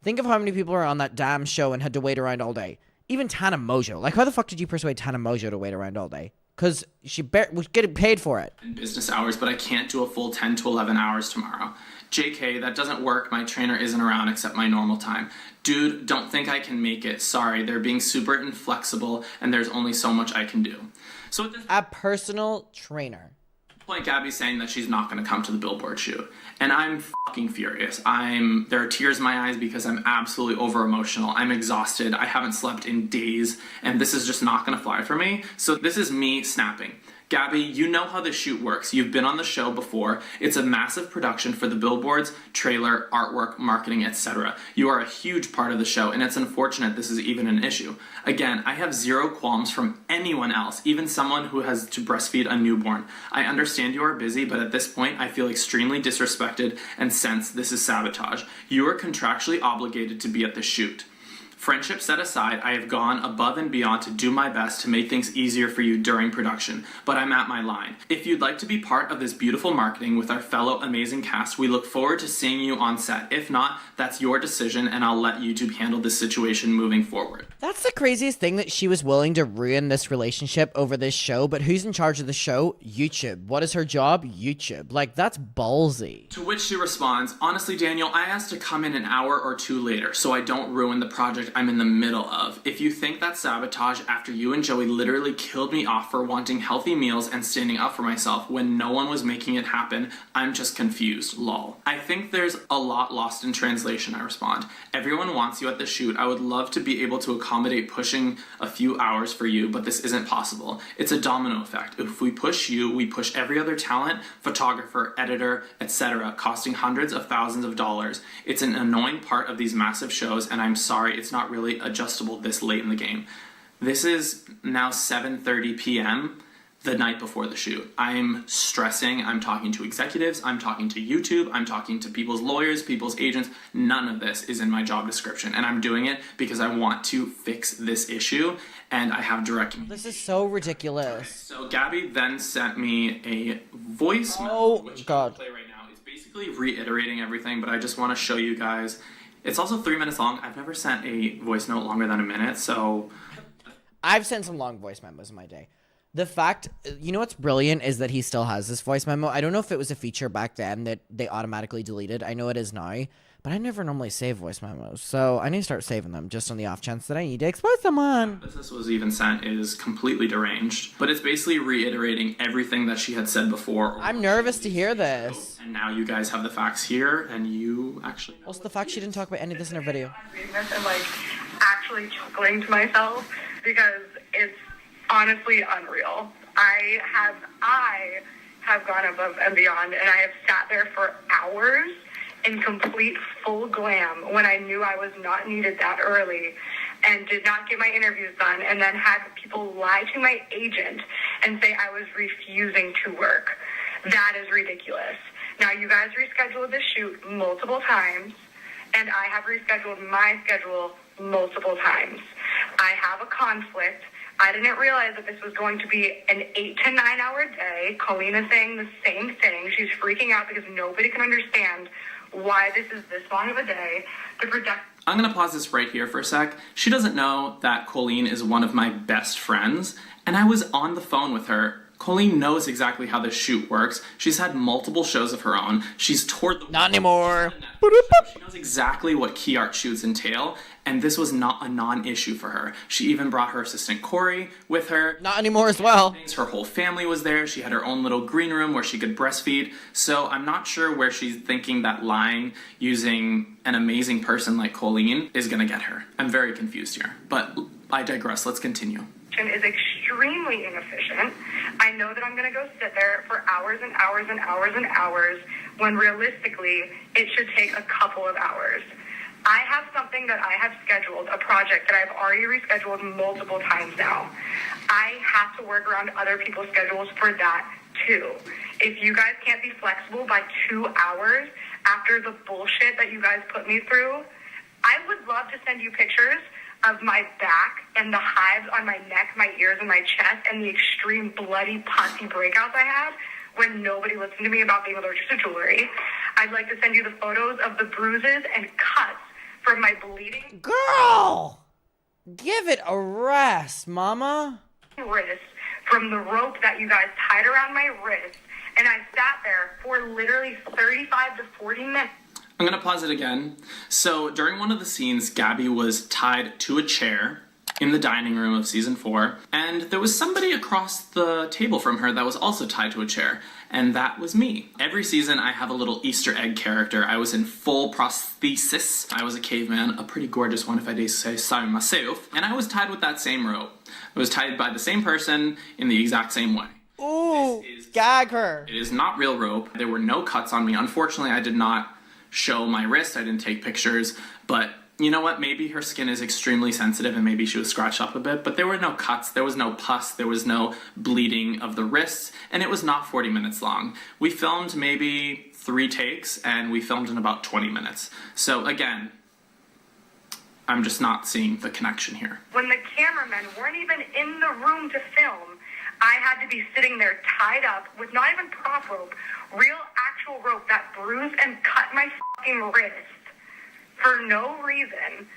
Think of how many people are on that damn show and had to wait around all day. Even Tana Mojo. Like, how the fuck did you persuade Tana Mojo to wait around all day? Because she was getting paid for it. In business hours, but I can't do a full 10 to 11 hours tomorrow. JK, that doesn't work. My trainer isn't around except my normal time. Dude, don't think I can make it. Sorry, they're being super inflexible and there's only so much I can do. So at this A personal trainer. point, Gabbie's saying that she's not going to come to the Billboard shoot. And I'm fucking furious. There are tears in my eyes because I'm absolutely over emotional. I'm exhausted. I haven't slept in days and this is just not going to fly for me. So this is me snapping. Gabbie, you know how this shoot works. You've been on the show before. It's a massive production for the billboards, trailer, artwork, marketing, etc. You are a huge part of the show, and it's unfortunate this is even an issue. Again, I have zero qualms from anyone else, even someone who has to breastfeed a newborn. I understand you are busy, but at this point, I feel extremely disrespected and sense this is sabotage. You are contractually obligated to be at the shoot. Friendship set aside, I have gone above and beyond to do my best to make things easier for you during production, but I'm at my line. If you'd like to be part of this beautiful marketing with our fellow amazing cast, we look forward to seeing you on set. If not, that's your decision, and I'll let YouTube handle this situation moving forward. That's the craziest thing, that she was willing to ruin this relationship over this show, but who's in charge of the show? YouTube. What is her job? YouTube. Like, that's ballsy. To which she responds, honestly, Daniel, I asked to come in an hour or two later so I don't ruin the project I'm in the middle of. If you think that's sabotage after you and Joey literally killed me off for wanting healthy meals and standing up for myself when no one was making it happen, I'm just confused, lol. I think there's a lot lost in translation, I respond. Everyone wants you at the shoot. I would love to be able to accommodate pushing a few hours for you, but this isn't possible. It's a domino effect. If we push you, we push every other talent, photographer, editor, etc., costing hundreds of thousands of dollars. It's an annoying part of these massive shows, and I'm sorry it's not really adjustable this late in the game. This is now 7:30 p.m. the night before the shoot. I'm stressing, I'm talking to executives, I'm talking to YouTube, I'm talking to people's lawyers, people's agents. None of this is in my job description, and I'm doing it because I want to fix this issue, and I have direct communication. This is so ridiculous. So Gabbie then sent me a voice Oh, memo, which God. I'll play right now. It's basically reiterating everything, but I just want to show you guys. It's also 3 minutes long. I've never sent a voice note longer than a minute, so... I've sent some long voice memos in my day. The fact, you know what's brilliant is that he still has this voice memo. I don't know if it was a feature back then that they automatically deleted. I know it is now, but I never normally save voice memos. So I need to start saving them just on the off chance that I need to expose someone. This was even sent is completely deranged, but it's basically reiterating everything that she had said before. I'm nervous to hear this. And now you guys have the facts here, and you actually know. Also, the fact she didn't talk about any of this in her video. I'm reading this and like actually chuckling to myself because it's honestly unreal. I have gone above and beyond, and I have sat there for hours in complete full glam when I knew I was not needed that early, and did not get my interviews done, and then had people lie to my agent and say I was refusing to work. That is ridiculous. Now, you guys rescheduled the shoot multiple times, and I have rescheduled my schedule multiple times. I have a conflict. I didn't realize that this was going to be an 8 to 9 hour day. Colleen is saying the same thing. She's freaking out because nobody can understand why this is this long of a day. I'm going to pause this right here for a sec. She doesn't know that Colleen is one of my best friends, and I was on the phone with her. Colleen knows exactly how this shoot works. She's had multiple shows of her own. She's toured the... Not anymore. She knows exactly what key art shoots entail, and this was not a non-issue for her. She even brought her assistant Corey with her. Not anymore as well. Her whole family was there. She had her own little green room where she could breastfeed. So I'm not sure where she's thinking that lying using an amazing person like Colleen is going to get her. I'm very confused here, but I digress. Let's continue. Is extremely inefficient. I know that I'm going to go sit there for hours and hours and hours and hours when realistically it should take a couple of hours. I have something that I have scheduled, a project that I've already rescheduled multiple times now. I have to work around other people's schedules for that too. If you guys can't be flexible by 2 hours after the bullshit that you guys put me through, I would love to send you pictures of my back and the hives on my neck, my ears, and my chest, and the extreme bloody pussy breakouts I had when nobody listened to me about being allergic to jewelry. I'd like to send you the photos of the bruises and cuts from my bleeding Girl! Give it a rest, mama. wrist from the rope that you guys tied around my wrist, and I sat there for literally 35 to 40 minutes. I'm going to pause it again. So during one of the scenes, Gabbie was tied to a chair in the dining room of season 4, and there was somebody across the table from her that was also tied to a chair, and that was me. Every season I have a little Easter egg character. I was in full prosthesis. I was a caveman, a pretty gorgeous one if I do say so myself, and I was tied with that same rope. I was tied by the same person in the exact same way. Ooh, gag her. It is not real rope. There were no cuts on me. Unfortunately, I did not show my wrist. I didn't take pictures, but you know what? Maybe her skin is extremely sensitive and maybe she was scratched up a bit, but there were no cuts, there was no pus, there was no bleeding of the wrists, and it was not 40 minutes long. We filmed maybe 3 takes and we filmed in about 20 minutes. So again, I'm just not seeing the connection here. When the cameramen weren't even in the room to film, I had to be sitting there tied up with not even prop rope, real actual rope that bruised and cut my fucking wrist for no reason.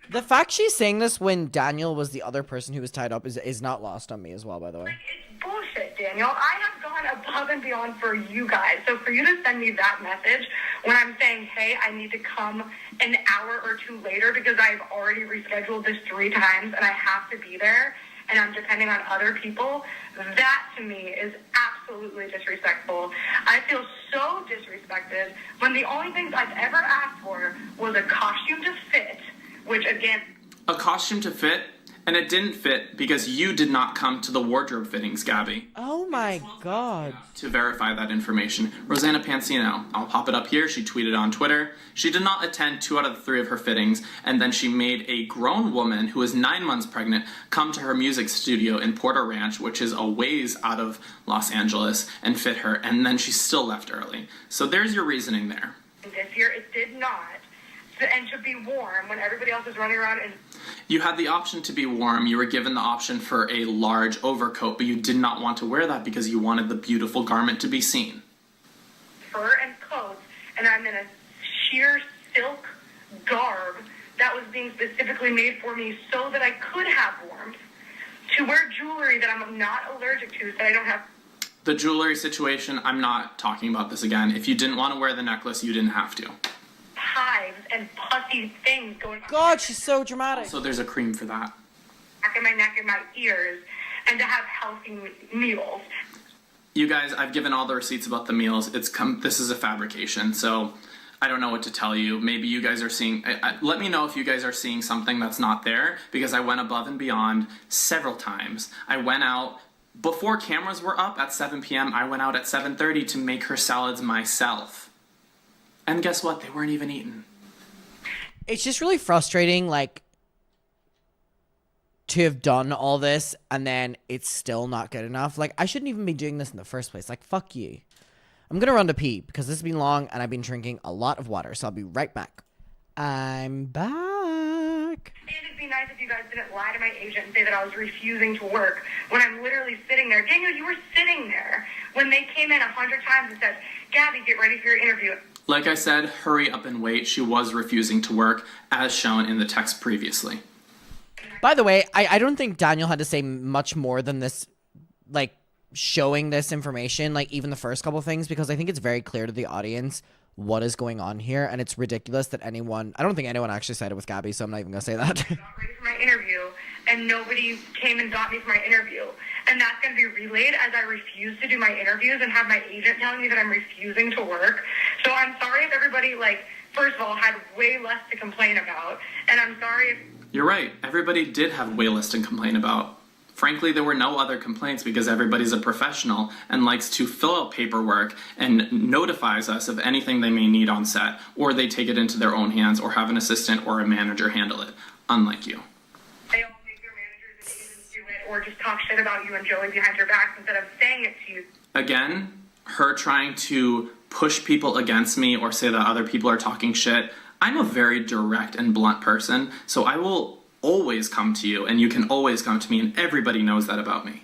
The fact she's saying this when Daniel was the other person who was tied up is not lost on me as well, by the way. It's bullshit, Daniel. I have gone above and beyond for you guys. So for you to send me that message when I'm saying, hey, I need to come an hour or two later because I've already rescheduled this 3 times and I have to be there and I'm depending on other people, that to me is absolutely disrespectful. I feel so disrespected when the only things I've ever asked for was a costume to fit, which again... A costume to fit? And it didn't fit because you did not come to the wardrobe fittings, Gabbie. Oh my god. To verify that information, Rosanna Pansino, I'll pop it up here, she tweeted on Twitter, she did not attend 2 out of the 3 of her fittings, and then she made a grown woman who is 9 months pregnant come to her music studio in Porter Ranch, which is a ways out of Los Angeles, and fit her, and then she still left early. So there's your reasoning there. This year it did not. And to be warm when everybody else is running around and... You had the option to be warm. You were given the option for a large overcoat, but you did not want to wear that because you wanted the beautiful garment to be seen. Fur and coats, and I'm in a sheer silk garb that was being specifically made for me so that I could have warmth, to wear jewelry that I'm not allergic to, so that I don't have... The jewelry situation, I'm not talking about this again. If you didn't want to wear the necklace, you didn't have to. hives and pussy things going on. God, she's so dramatic. So there's a cream for that. Back in my neck and my ears, and to have healthy meals. You guys, I've given all the receipts about the meals. This is a fabrication, so I don't know what to tell you. Maybe you guys are seeing... let me know if you guys are seeing something that's not there, because I went above and beyond several times. I went out... Before cameras were up at 7 p.m., I went out at 7:30 to make her salads myself. And guess what? They weren't even eaten. It's just really frustrating, like, to have done all this and then it's still not good enough. Like, I shouldn't even be doing this in the first place. Like, fuck you. I'm gonna run to pee because this has been long and I've been drinking a lot of water, so I'll be right back. I'm back. And it'd be nice if you guys didn't lie to my agent and say that I was refusing to work when I'm literally sitting there. Daniel, you were sitting there when they came in 100 times and said, Gabbie, get ready for your interview. Like I said, hurry up and wait. She was refusing to work, as shown in the text previously. By the way, I don't think Daniel had to say much more than this, like, showing this information, like, even the first couple things, because I think it's very clear to the audience what is going on here, and it's ridiculous that anyone... I don't think anyone actually said it with Gabbie, so I'm not even gonna say that. I got ready for my interview, and nobody came and got me for my interview. And that's going to be relayed as I refuse to do my interviews and have my agent telling me that I'm refusing to work. So I'm sorry if everybody, like, first of all, had way less to complain about. And I'm sorry if... You're right. Everybody did have way less to complain about. Frankly, there were no other complaints because everybody's a professional and likes to fill out paperwork and notifies us of anything they may need on set, or they take it into their own hands or have an assistant or a manager handle it, unlike you. They all make their managers and agents do it, or just talk shit about you and Joey behind your back instead of saying it to you. Again, her trying to push people against me or say that other people are talking shit. I'm a very direct and blunt person, so I will always come to you, and you can always come to me, and everybody knows that about me.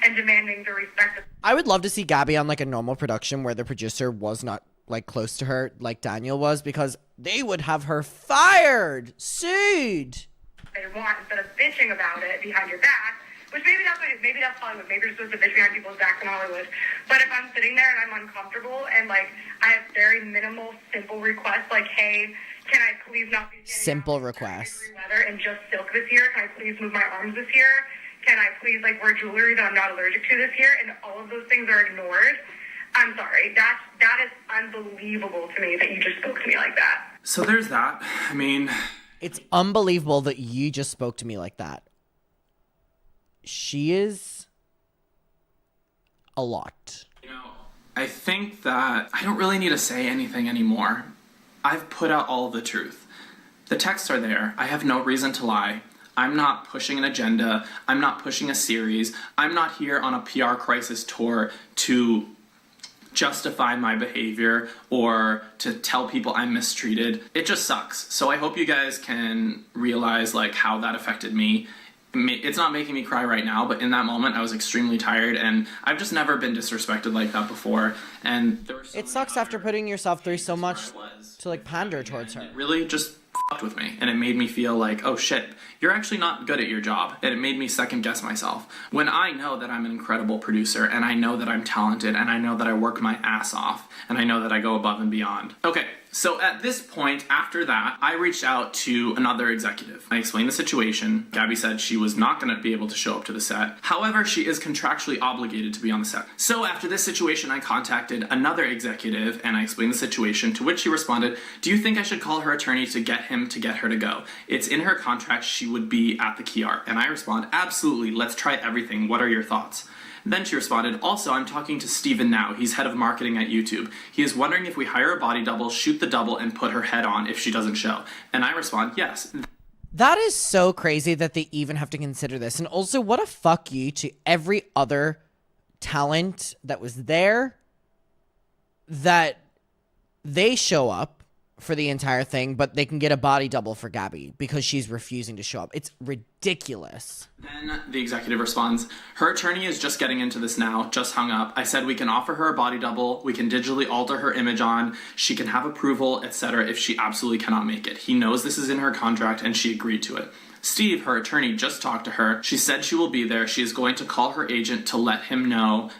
And demanding the respect of... I would love to see Gabbie on, like, a normal production where the producer was not, like, close to her like Daniel was, because they would have her fired, sued. They want, instead of bitching about it behind your back, which maybe that's what it is. Maybe that's Hollywood. Maybe you're supposed to bitch behind people's backs in Hollywood. But if I'm sitting there and I'm uncomfortable and, like, I have very minimal, simple requests, like, hey, can I please not be simple requests weather and just silk this year? Can I please move my arms this year? Can I please, like, wear jewelry that I'm not allergic to this year? And all of those things are ignored. I'm sorry. That is unbelievable to me that you just spoke to me like that. So there's that. I mean... It's unbelievable that you just spoke to me like that. She is a lot. You know, I think that I don't really need to say anything anymore. I've put out all of the truth. The texts are there. I have no reason to lie. I'm not pushing an agenda. I'm not pushing a series. I'm not here on a PR crisis tour to justify my behavior or to tell people I'm mistreated. It just sucks. So I hope you guys can realize like how that affected me. It's not making me cry right now, but in that moment I was extremely tired, and I've just never been disrespected like that before. And there were It sucks after putting yourself through so much to like pander towards her. It really just fucked with me, and it made me feel like, oh shit, you're actually not good at your job. And it made me second guess myself. When I know that I'm an incredible producer, and I know that I'm talented, and I know that I work my ass off, and I know that I go above and beyond. Okay, so at this point, after that, I reached out to another executive. I explained the situation. Gabbie said she was not going to be able to show up to the set. However, she is contractually obligated to be on the set. So after this situation, I contacted another executive and I explained the situation, to which he responded, "Do you think I should call her attorney to get him to get her to go? It's in her contract she would be at the key art." And I respond, "Absolutely, let's try everything. What are your thoughts?" Then she responded, "Also, I'm talking to Steven now. He's head of marketing at YouTube. He is wondering if we hire a body double, shoot the double, and put her head on if she doesn't show." And I respond, "Yes." That is so crazy that they even have to consider this. And also, what a fuck you to every other talent that was there, that they show up for the entire thing, but they can get a body double for Gabbie because she's refusing to show up. It's ridiculous. Then the executive responds, "Her attorney is just getting into this now, just hung up. I said we can offer her a body double, we can digitally alter her image on, she can have approval, etc. if she absolutely cannot make it. He knows this is in her contract and she agreed to it. Steve, her attorney, just talked to her. She said she will be there. She is going to call her agent to let him know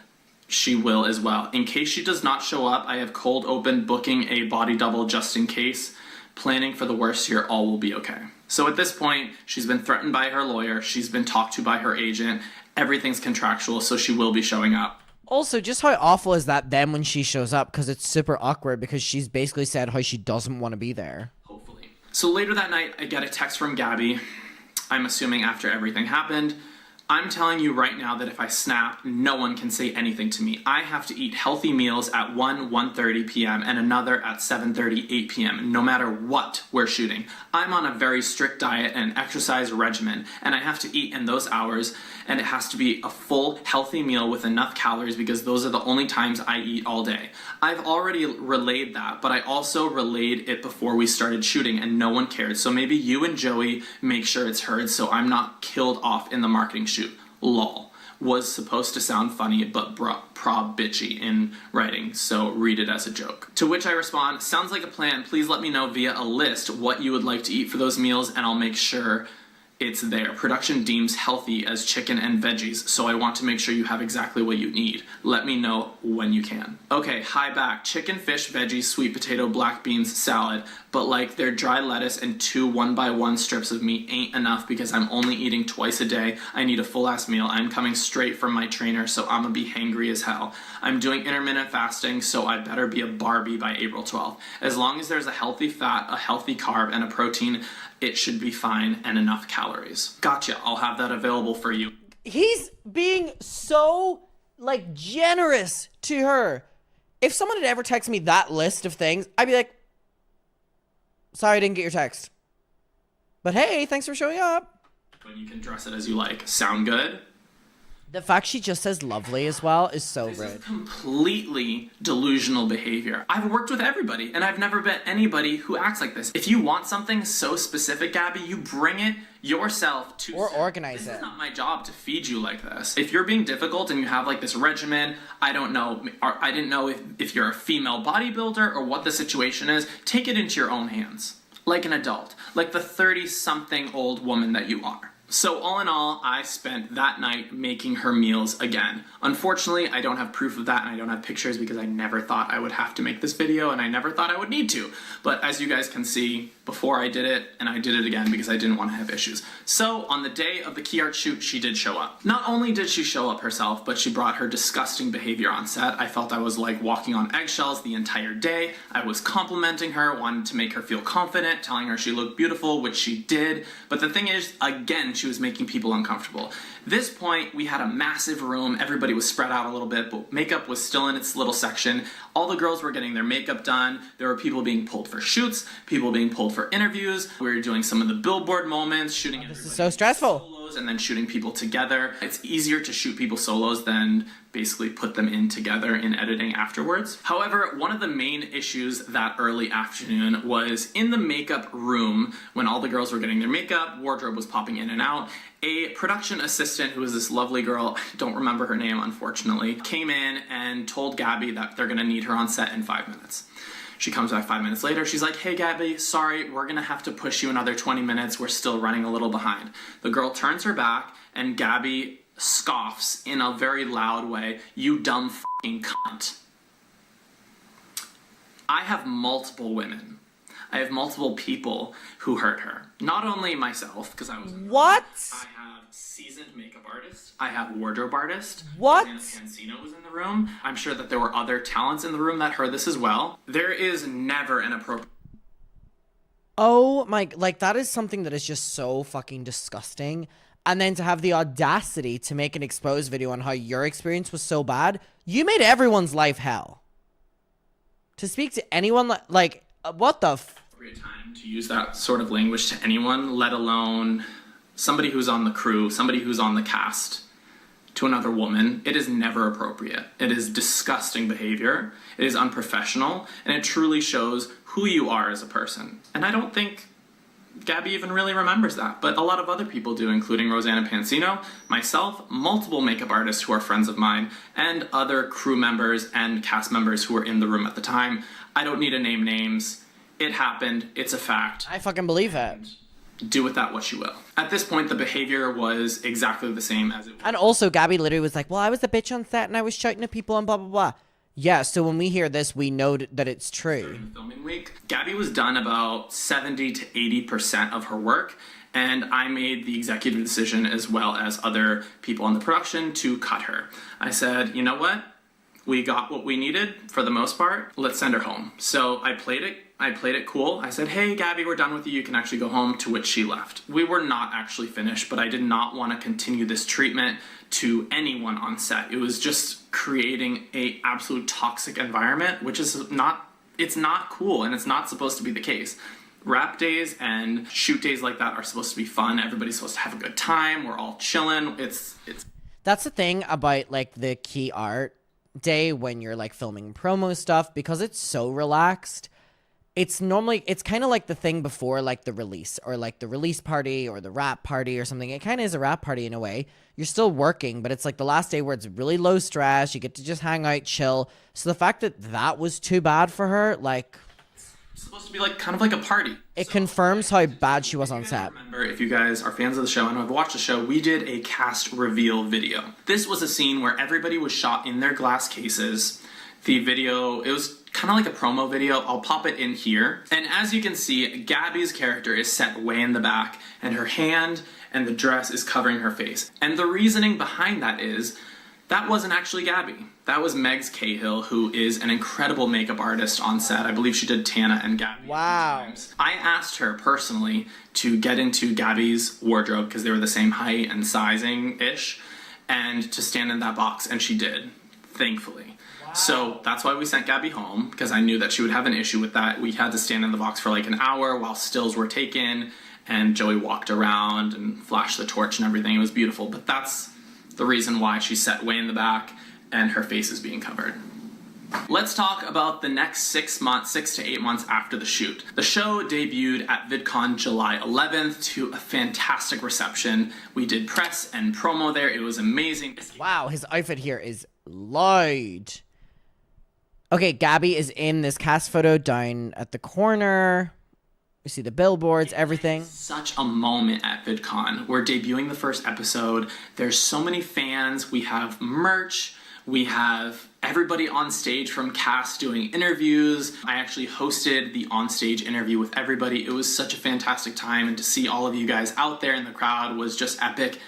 she will as well. In case she does not show up, I have cold open booking a body double just in case. Planning for the worst here, all will be okay." So at this point, she's been threatened by her lawyer, she's been talked to by her agent, everything's contractual, so she will be showing up. Also, just how awful is that then when she shows up? Because it's super awkward because she's basically said how she doesn't want to be there. Hopefully. So later that night, I get a text from Gabbie. I'm assuming after everything happened. "I'm telling you right now that if I snap, no one can say anything to me. I have to eat healthy meals at 1:30 p.m. and another at 7:30, 8 p.m. no matter what we're shooting. I'm on a very strict diet and exercise regimen, and I have to eat in those hours, and it has to be a full, healthy meal with enough calories because those are the only times I eat all day." I've already relayed that, but I also relayed it before we started shooting, and no one cared. So maybe you and Joey make sure it's heard so I'm not killed off in the marketing shoot. Lol. Was supposed to sound funny, but prob bitchy in writing, so read it as a joke. To which I respond, "Sounds like a plan. Please let me know via a list what you would like to eat for those meals, and I'll make sure it's there. Production deems healthy as chicken and veggies, so I want to make sure you have exactly what you need. Let me know when you can." Okay, hi back. Chicken, fish, veggies, sweet potato, black beans, salad. But like their dry lettuce and 2 1x1 strips of meat ain't enough because I'm only eating twice a day. I need a full ass meal. I'm coming straight from my trainer, so I'm gonna be hangry as hell. I'm doing intermittent fasting, so I better be a Barbie by April 12th. As long as there's a healthy fat, a healthy carb, and a protein, it should be fine, and enough calories. Gotcha, I'll have that available for you. He's being so, like, generous to her. If someone had ever texted me that list of things, I'd be like, "Sorry I didn't get your text. But hey, thanks for showing up." When you can dress it as you like. Sound good? The fact she just says lovely as well is so This rude. is completely delusional behavior. I've worked with everybody, and I've never met anybody who acts like this. If you want something so specific, Gabbie, you bring it yourself to Or set. organize This it. is not my job to feed you like this. If you're being difficult and you have like this regimen, I don't know, or I didn't know if you're a female bodybuilder or what the situation is, take it into your own hands. Like an adult. Like the 30-something old woman that you are. So all in all, I spent that night making her meals again. Unfortunately, I don't have proof of that and I don't have pictures because I never thought I would have to make this video and I never thought I would need to. But as you guys can see, before I did it, and I did it again because I didn't want to have issues. So on the day of the key art shoot, she did show up. Not only did she show up herself, but she brought her disgusting behavior on set. I felt I was like walking on eggshells the entire day. I was complimenting her, wanted to make her feel confident, telling her she looked beautiful, which she did. But the thing is, again, she was making people uncomfortable. This point, we had a massive room. Everybody was spread out a little bit, but makeup was still in its little section. All the girls were getting their makeup done. There were people being pulled for shoots, people being pulled for interviews. We were doing some of the Billboard moments, shooting This is so stressful. and then shooting people together. It's easier to shoot people solos than basically put them in together in editing afterwards. However, one of the main issues that early afternoon was in the makeup room when all the girls were getting their makeup, wardrobe was popping in and out. A production assistant, who was this lovely girl, I don't remember her name unfortunately, came in and told Gabbie that they're gonna need her on set in 5 minutes. She comes back 5 minutes later, she's like, hey Gabbie, sorry, we're gonna have to push you another 20 minutes, we're still running a little behind. The girl turns her back and Gabbie scoffs in a very loud way, you dumb fucking cunt. I have multiple women. I have multiple people who hurt her. Not only myself, because I was... What? I have seasoned makeup artist. I have wardrobe artist. What? Pansino was in the room. I'm sure that there were other talents in the room that heard this as well. There is never an appropriate... Oh my... Like, that is something that is just so fucking disgusting. And then to have the audacity to make an exposed video on how your experience was so bad. You made everyone's life hell. To speak to anyone like what the time to use that sort of language to anyone, let alone somebody who's on the crew, somebody who's on the cast, to another woman. It is never appropriate. It is disgusting behavior. It is unprofessional, and it truly shows who you are as a person. And I don't think Gabbie even really remembers that, but a lot of other people do, including Rosanna Pansino, myself, multiple makeup artists who are friends of mine, and other crew members and cast members who were in the room at the time. I don't need to name names. It happened. It's a fact. I fucking believe it. Do with that what you will. At this point, the behavior was exactly the same as it was. And also, Gabbie literally was like, well, I was a bitch on set and I was shouting at people and blah, blah, blah. Yeah, so when we hear this, we know that it's true. During the filming week, Gabbie was done about 70 to 80% of her work, and I made the executive decision, as well as other people in the production, to cut her. I said, you know what? We got what we needed for the most part. Let's send her home. So I played it cool. I said, hey, Gabbie, we're done with you. You can actually go home, to which she left. We were not actually finished, but I did not want to continue this treatment to anyone on set. It was just creating a absolute toxic environment, which is it's not cool, and it's not supposed to be the case. Wrap days and shoot days like that are supposed to be fun. Everybody's supposed to have a good time. We're all chilling. That's the thing about like the key art day when you're like filming promo stuff, because it's so relaxed. It's kind of like the thing before like the release, or like the release party or the wrap party or something. It kind of is a wrap party in a way. You're still working, but it's like the last day where it's really low stress. You get to just hang out, chill. So the fact that that was too bad for her, like, it's supposed to be like kind of like a party. It confirms how bad she was on set. Remember, if you guys are fans of the show and have watched the show, we did a cast reveal video. This was a scene where everybody was shot in their glass cases. The video, it was kind of like a promo video. I'll pop it in here. And as you can see, Gabbie's character is set way in the back, and her hand and the dress is covering her face. And the reasoning behind that is, that wasn't actually Gabbie. That was Megs Cahill, who is an incredible makeup artist on set. I believe she did Tana and Gabbie. Wow. I asked her personally to get into Gabbie's wardrobe, because they were the same height and sizing-ish, and to stand in that box, and she did, thankfully. So that's why we sent Gabbie home, because I knew that she would have an issue with that. We had to stand in the box for like an hour while stills were taken, and Joey walked around and flashed the torch and everything. It was beautiful, but that's the reason why she's set way in the back and her face is being covered. Let's talk about the next 6 to 8 months after the shoot. The show debuted at VidCon July 11th to a fantastic reception. We did press and promo there. It was amazing. Wow, his outfit here is loud. Okay, Gabbie is in this cast photo down at the corner. We see the billboards, everything. Such a moment at VidCon. We're debuting the first episode. There's so many fans. We have merch. We have everybody on stage from cast doing interviews. I actually hosted the on-stage interview with everybody. It was such a fantastic time, and to see all of you guys out there in the crowd was just epic.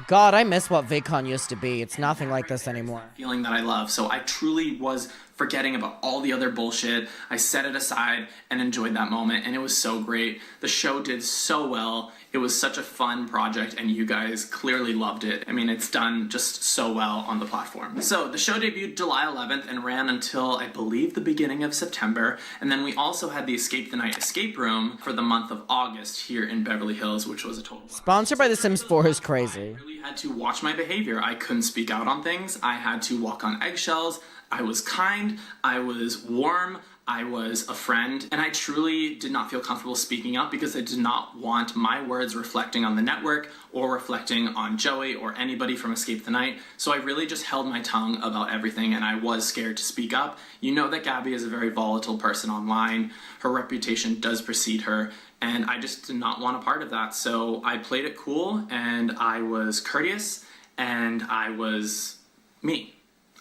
God, I miss what VidCon used to be. It's nothing like this anymore. Feeling that I love. So I truly was forgetting about all the other bullshit. I set it aside and enjoyed that moment, and it was so great. The show did so well. It was such a fun project, and you guys clearly loved it. I mean, it's done just so well on the platform. So the show debuted July 11th and ran until, I believe, the beginning of September. And then we also had the Escape the Night escape room for the month of August here in Beverly Hills, which was a total blast. Sponsored by The Sims 4 is crazy. I really had to watch my behavior. I couldn't speak out on things. I had to walk on eggshells. I was kind. I was warm. I was a friend, and I truly did not feel comfortable speaking up because I did not want my words reflecting on the network or reflecting on Joey or anybody from Escape the Night. So I really just held my tongue about everything, and I was scared to speak up. You know that Gabbie is a very volatile person online. Her reputation does precede her, and I just did not want a part of that. So I played it cool, and I was courteous, and I was me.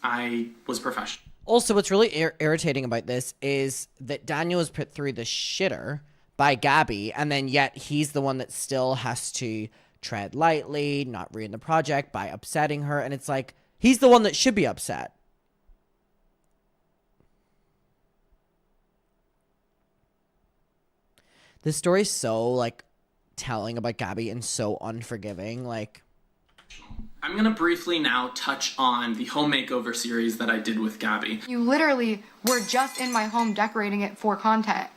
I was professional. Also, what's really irritating about this is that Daniel was put through the shitter by Gabbie, and then yet he's the one that still has to tread lightly, not ruin the project by upsetting her, and it's like, he's the one that should be upset. This story's so, like, telling about Gabbie and so unforgiving, like... I'm going to briefly now touch on the home makeover series that I did with Gabbie. You literally were just in my home decorating it for content.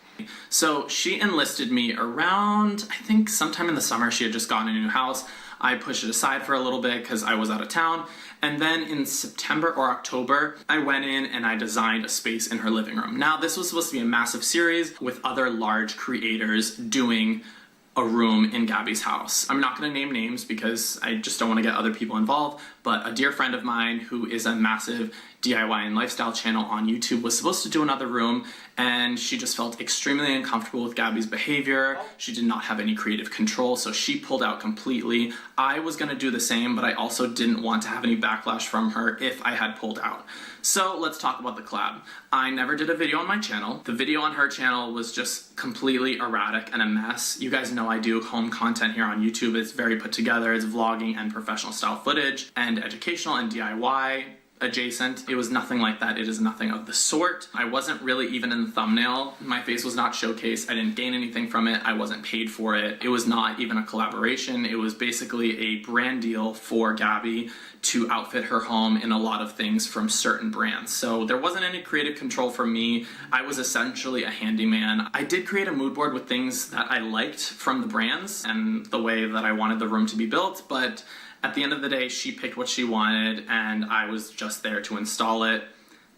So she enlisted me around, I think sometime in the summer. She had just gotten a new house. I pushed it aside for a little bit because I was out of town. And then in September or October, I went in and I designed a space in her living room. Now, this was supposed to be a massive series with other large creators doing a room in Gabbie's house. I'm not going to name names because I just don't want to get other people involved, but a dear friend of mine who is a massive DIY and lifestyle channel on YouTube was supposed to do another room, and she just felt extremely uncomfortable with Gabbie's behavior. She did not have any creative control, so she pulled out completely. I was going to do the same, but I also didn't want to have any backlash from her if I had pulled out. So let's talk about the collab. I never did a video on my channel. The video on her channel was just completely erratic and a mess. You guys know I do home content here on YouTube. It's very put together. It's vlogging and professional style footage and educational and DIY adjacent. It was nothing like that. It is nothing of the sort. I wasn't really even in the thumbnail. My face was not showcased. I didn't gain anything from it. I wasn't paid for it. It was not even a collaboration. It was basically a brand deal for Gabbie to outfit her home in a lot of things from certain brands. So there wasn't any creative control from me. I was essentially a handyman. I did create a mood board with things that I liked from the brands and the way that I wanted the room to be built, but at the end of the day, she picked what she wanted, and I was just there to install it.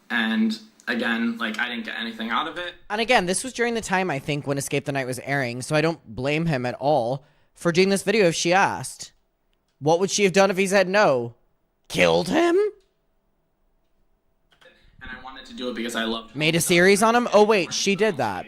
And again, like, I didn't get anything out of it. And again, this was during the time, I think, when Escape the Night was airing, so I don't blame him at all for doing this video if she asked. What would she have done if he said no? Killed him? And I wanted to do it because I loved him. Made a series on him? Oh wait, she did that.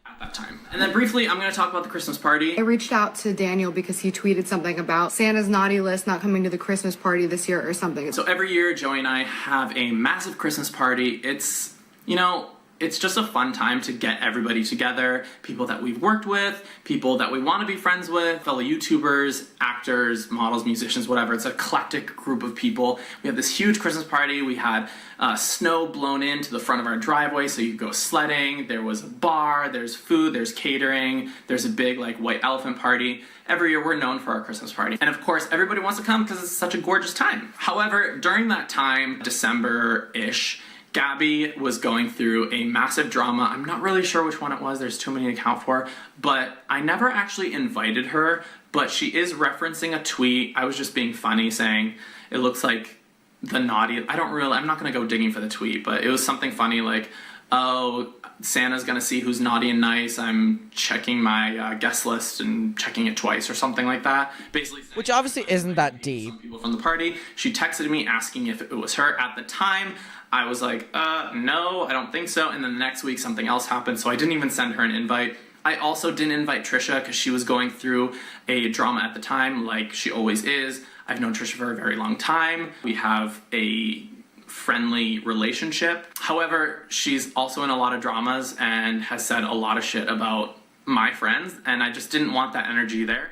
At that time. And then briefly, I'm going to talk about the Christmas party. I reached out to Daniel because he tweeted something about Santa's naughty list not coming to the Christmas party this year or something. So every year, Joey and I have a massive Christmas party. It's, you know, it's just a fun time to get everybody together, people that we've worked with, people that we want to be friends with, fellow YouTubers, actors, models, musicians, whatever. It's an eclectic group of people. We have this huge Christmas party. We had snow blown into the front of our driveway so you could go sledding. There was a bar, there's food, there's catering, there's a big like white elephant party. Every year we're known for our Christmas party. And of course, everybody wants to come because it's such a gorgeous time. However, during that time, December-ish, Gabbie was going through a massive drama. I'm not really sure which one it was. There's too many to account for. But I never actually invited her. But she is referencing a tweet. I was just being funny saying, it looks like the naughty... I'm not going to go digging for the tweet. But it was something funny like, oh, Santa's going to see who's naughty and nice. I'm checking my guest list and checking it twice or something like that. Basically, Which obviously isn't that deep. some people from the party. She texted me asking if it was her. At the time, I was like, no, I don't think so. And then the next week, something else happened, so I didn't even send her an invite. I also didn't invite Trisha because she was going through a drama at the time, like she always is. I've known Trisha for a very long time. We have a friendly relationship. However, she's also in a lot of dramas and has said a lot of shit about my friends, and I just didn't want that energy there.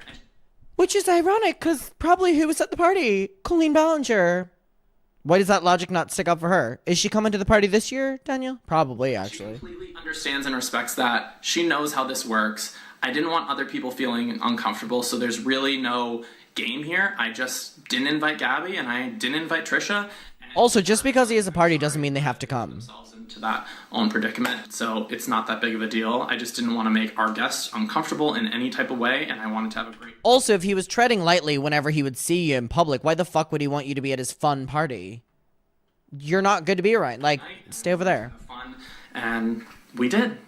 Which is ironic, because probably who was at the party? Colleen Ballinger. Why does that logic not stick up for her? Is she coming to the party this year, Daniel? Probably, She actually. completely understands and respects that. She knows how this works. I didn't want other people feeling uncomfortable, so there's really no game here. I just didn't invite Gabbie, and I didn't invite Trisha. Also, just because he has a party doesn't mean they have to come. Themselves into that own predicament, so it's not that big of a deal. I just didn't want to make our guests uncomfortable in any type of way, and I wanted to have a great... Also, if he was treading lightly whenever he would see you in public, why the fuck would he want you to be at his fun party? You're not good to be around. Like, stay over there. Have fun, and we did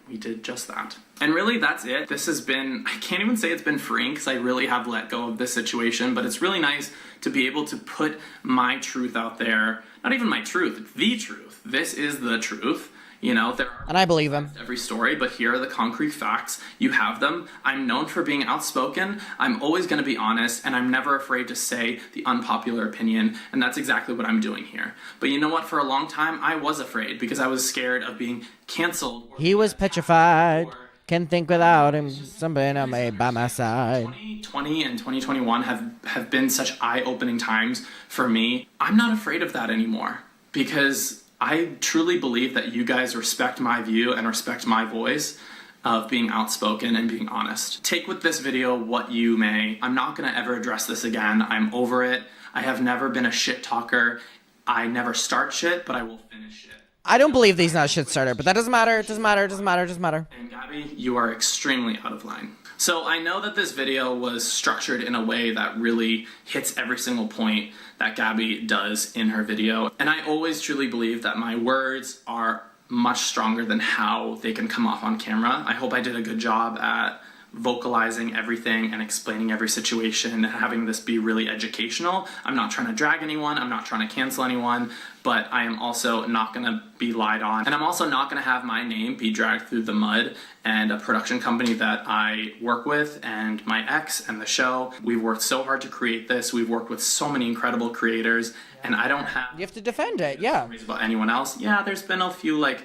just that. And really, that's it. This has been, I can't even say it's been freeing because I really have let go of this situation, but it's really nice to be able to put my truth out there. Not even my truth, the truth. This is the truth. You know, there are... And I believe him. Every story, but here are the concrete facts. You have them. I'm known for being outspoken. I'm always going to be honest, and I'm never afraid to say the unpopular opinion, and that's exactly what I'm doing here. But you know what? For a long time, I was afraid because I was scared of being canceled. He was petrified. Can't think without him. Somebody I made by my side. 2020 and 2021 have been such eye-opening times for me. I'm not afraid of that anymore because I truly believe that you guys respect my view and respect my voice of being outspoken and being honest. Take with this video what you may. I'm not gonna ever address this again. I'm over it. I have never been a shit talker. I never start shit, but I will finish shit. I don't believe that he's not a shit starter, but that doesn't matter. It doesn't matter. It doesn't matter. It doesn't matter. And Gabbie, you are extremely out of line. So I know that this video was structured in a way that really hits every single point that Gabbie does in her video. And I always truly believe that my words are much stronger than how they can come off on camera. I hope I did a good job at vocalizing everything and explaining every situation and having this be really educational. I'm not trying to drag anyone, I'm not trying to cancel anyone, but I am also not gonna be lied on. And I'm also not gonna have my name be dragged through the mud, and a production company that I work with and my ex and the show, we've worked so hard to create this. We've worked with so many incredible creators, and I don't have... You have to defend it, yeah. ...stories about anyone else. Yeah, there's been a few like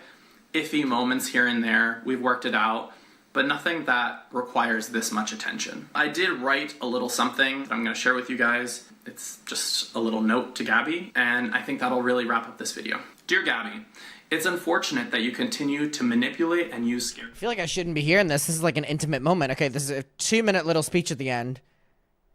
iffy moments here and there. We've worked it out, but nothing that requires this much attention. I did write a little something that I'm gonna share with you guys. It's just a little note to Gabbie, and I think that'll really wrap up this video. Dear Gabbie, it's unfortunate that you continue to manipulate and use scare. I feel like I shouldn't be hearing this. This is like an intimate moment. Okay, this is a 2-minute little speech at the end.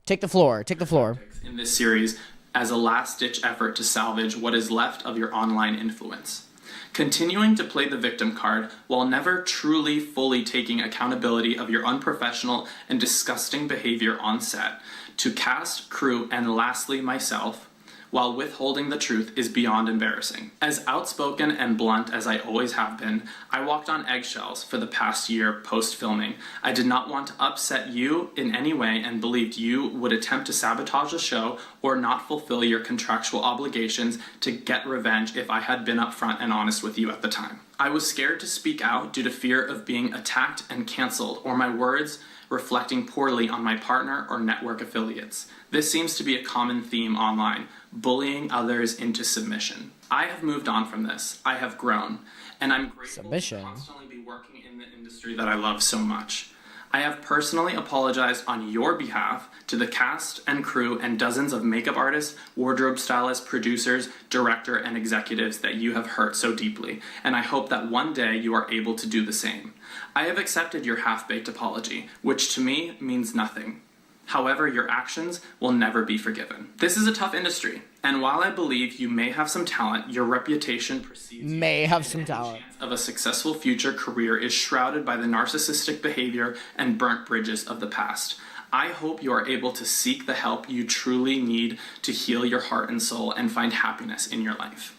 Take the floor. Take the floor. In this series as a last-ditch effort to salvage what is left of your online influence. Continuing to play the victim card while never truly fully taking accountability of your unprofessional and disgusting behavior on set, to cast, crew, and lastly myself, while withholding the truth is beyond embarrassing. As outspoken and blunt as I always have been, I walked on eggshells for the past year post-filming. I did not want to upset you in any way and believed you would attempt to sabotage the show or not fulfill your contractual obligations to get revenge if I had been upfront and honest with you at the time. I was scared to speak out due to fear of being attacked and canceled, or my words reflecting poorly on my partner or network affiliates. This seems to be a common theme online, bullying others into submission. I have moved on from this. I have grown, and I'm grateful to constantly be working in the industry that I love so much. I have personally apologized on your behalf to the cast and crew and dozens of makeup artists, wardrobe stylists, producers, director, and executives that you have hurt so deeply, and I hope that one day you are able to do the same. I have accepted your half-baked apology, which to me means nothing. However, your actions will never be forgiven. This is a tough industry, and while I believe you may have some talent, your reputation precedes you. May have some talent. Chance of a successful future career is shrouded by the narcissistic behavior and burnt bridges of the past. I hope you are able to seek the help you truly need to heal your heart and soul and find happiness in your life.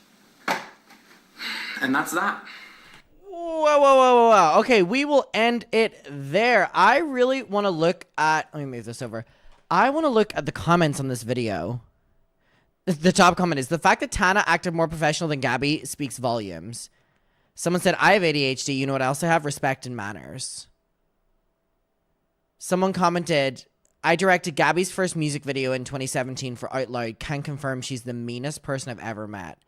And that's that. Whoa. Okay, we will end it there. I really want to look at... Let me move this over. I want to look at the comments on this video. The top comment is, the fact that Tana acted more professional than Gabbie speaks volumes. Someone said, I have ADHD. You know what else I have? Respect and manners. Someone commented, I directed Gabbie's first music video in 2017 for Out Loud. Can confirm she's the meanest person I've ever met.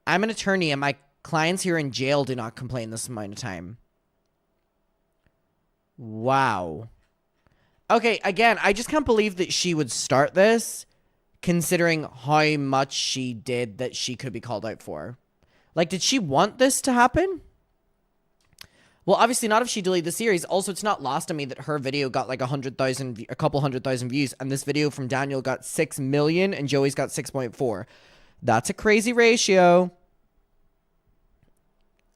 I'm an attorney and my clients here in jail do not complain this amount of time. Wow. Okay, again, I just can't believe that she would start this considering how much she did that she could be called out for. Like, did she want this to happen? Well, obviously not if she deleted the series. Also, it's not lost on me that her video got like a couple 100,000 views, and this video from Daniel got 6 million and Joey's got 6.4. That's a crazy ratio.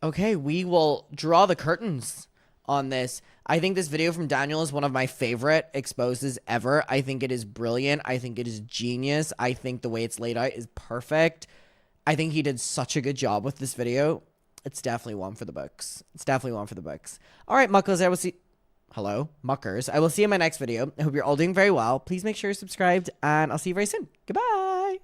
Okay, we will draw the curtains on this. I think this video from Daniel is one of my favorite exposes ever. I think it is brilliant. I think it is genius. I think the way it's laid out is perfect. I think he did such a good job with this video. It's definitely one for the books. It's definitely one for the books. All right, muckers, I will see... Hello, muckers. I will see you in my next video. I hope you're all doing very well. Please make sure you're subscribed, and I'll see you very soon. Goodbye.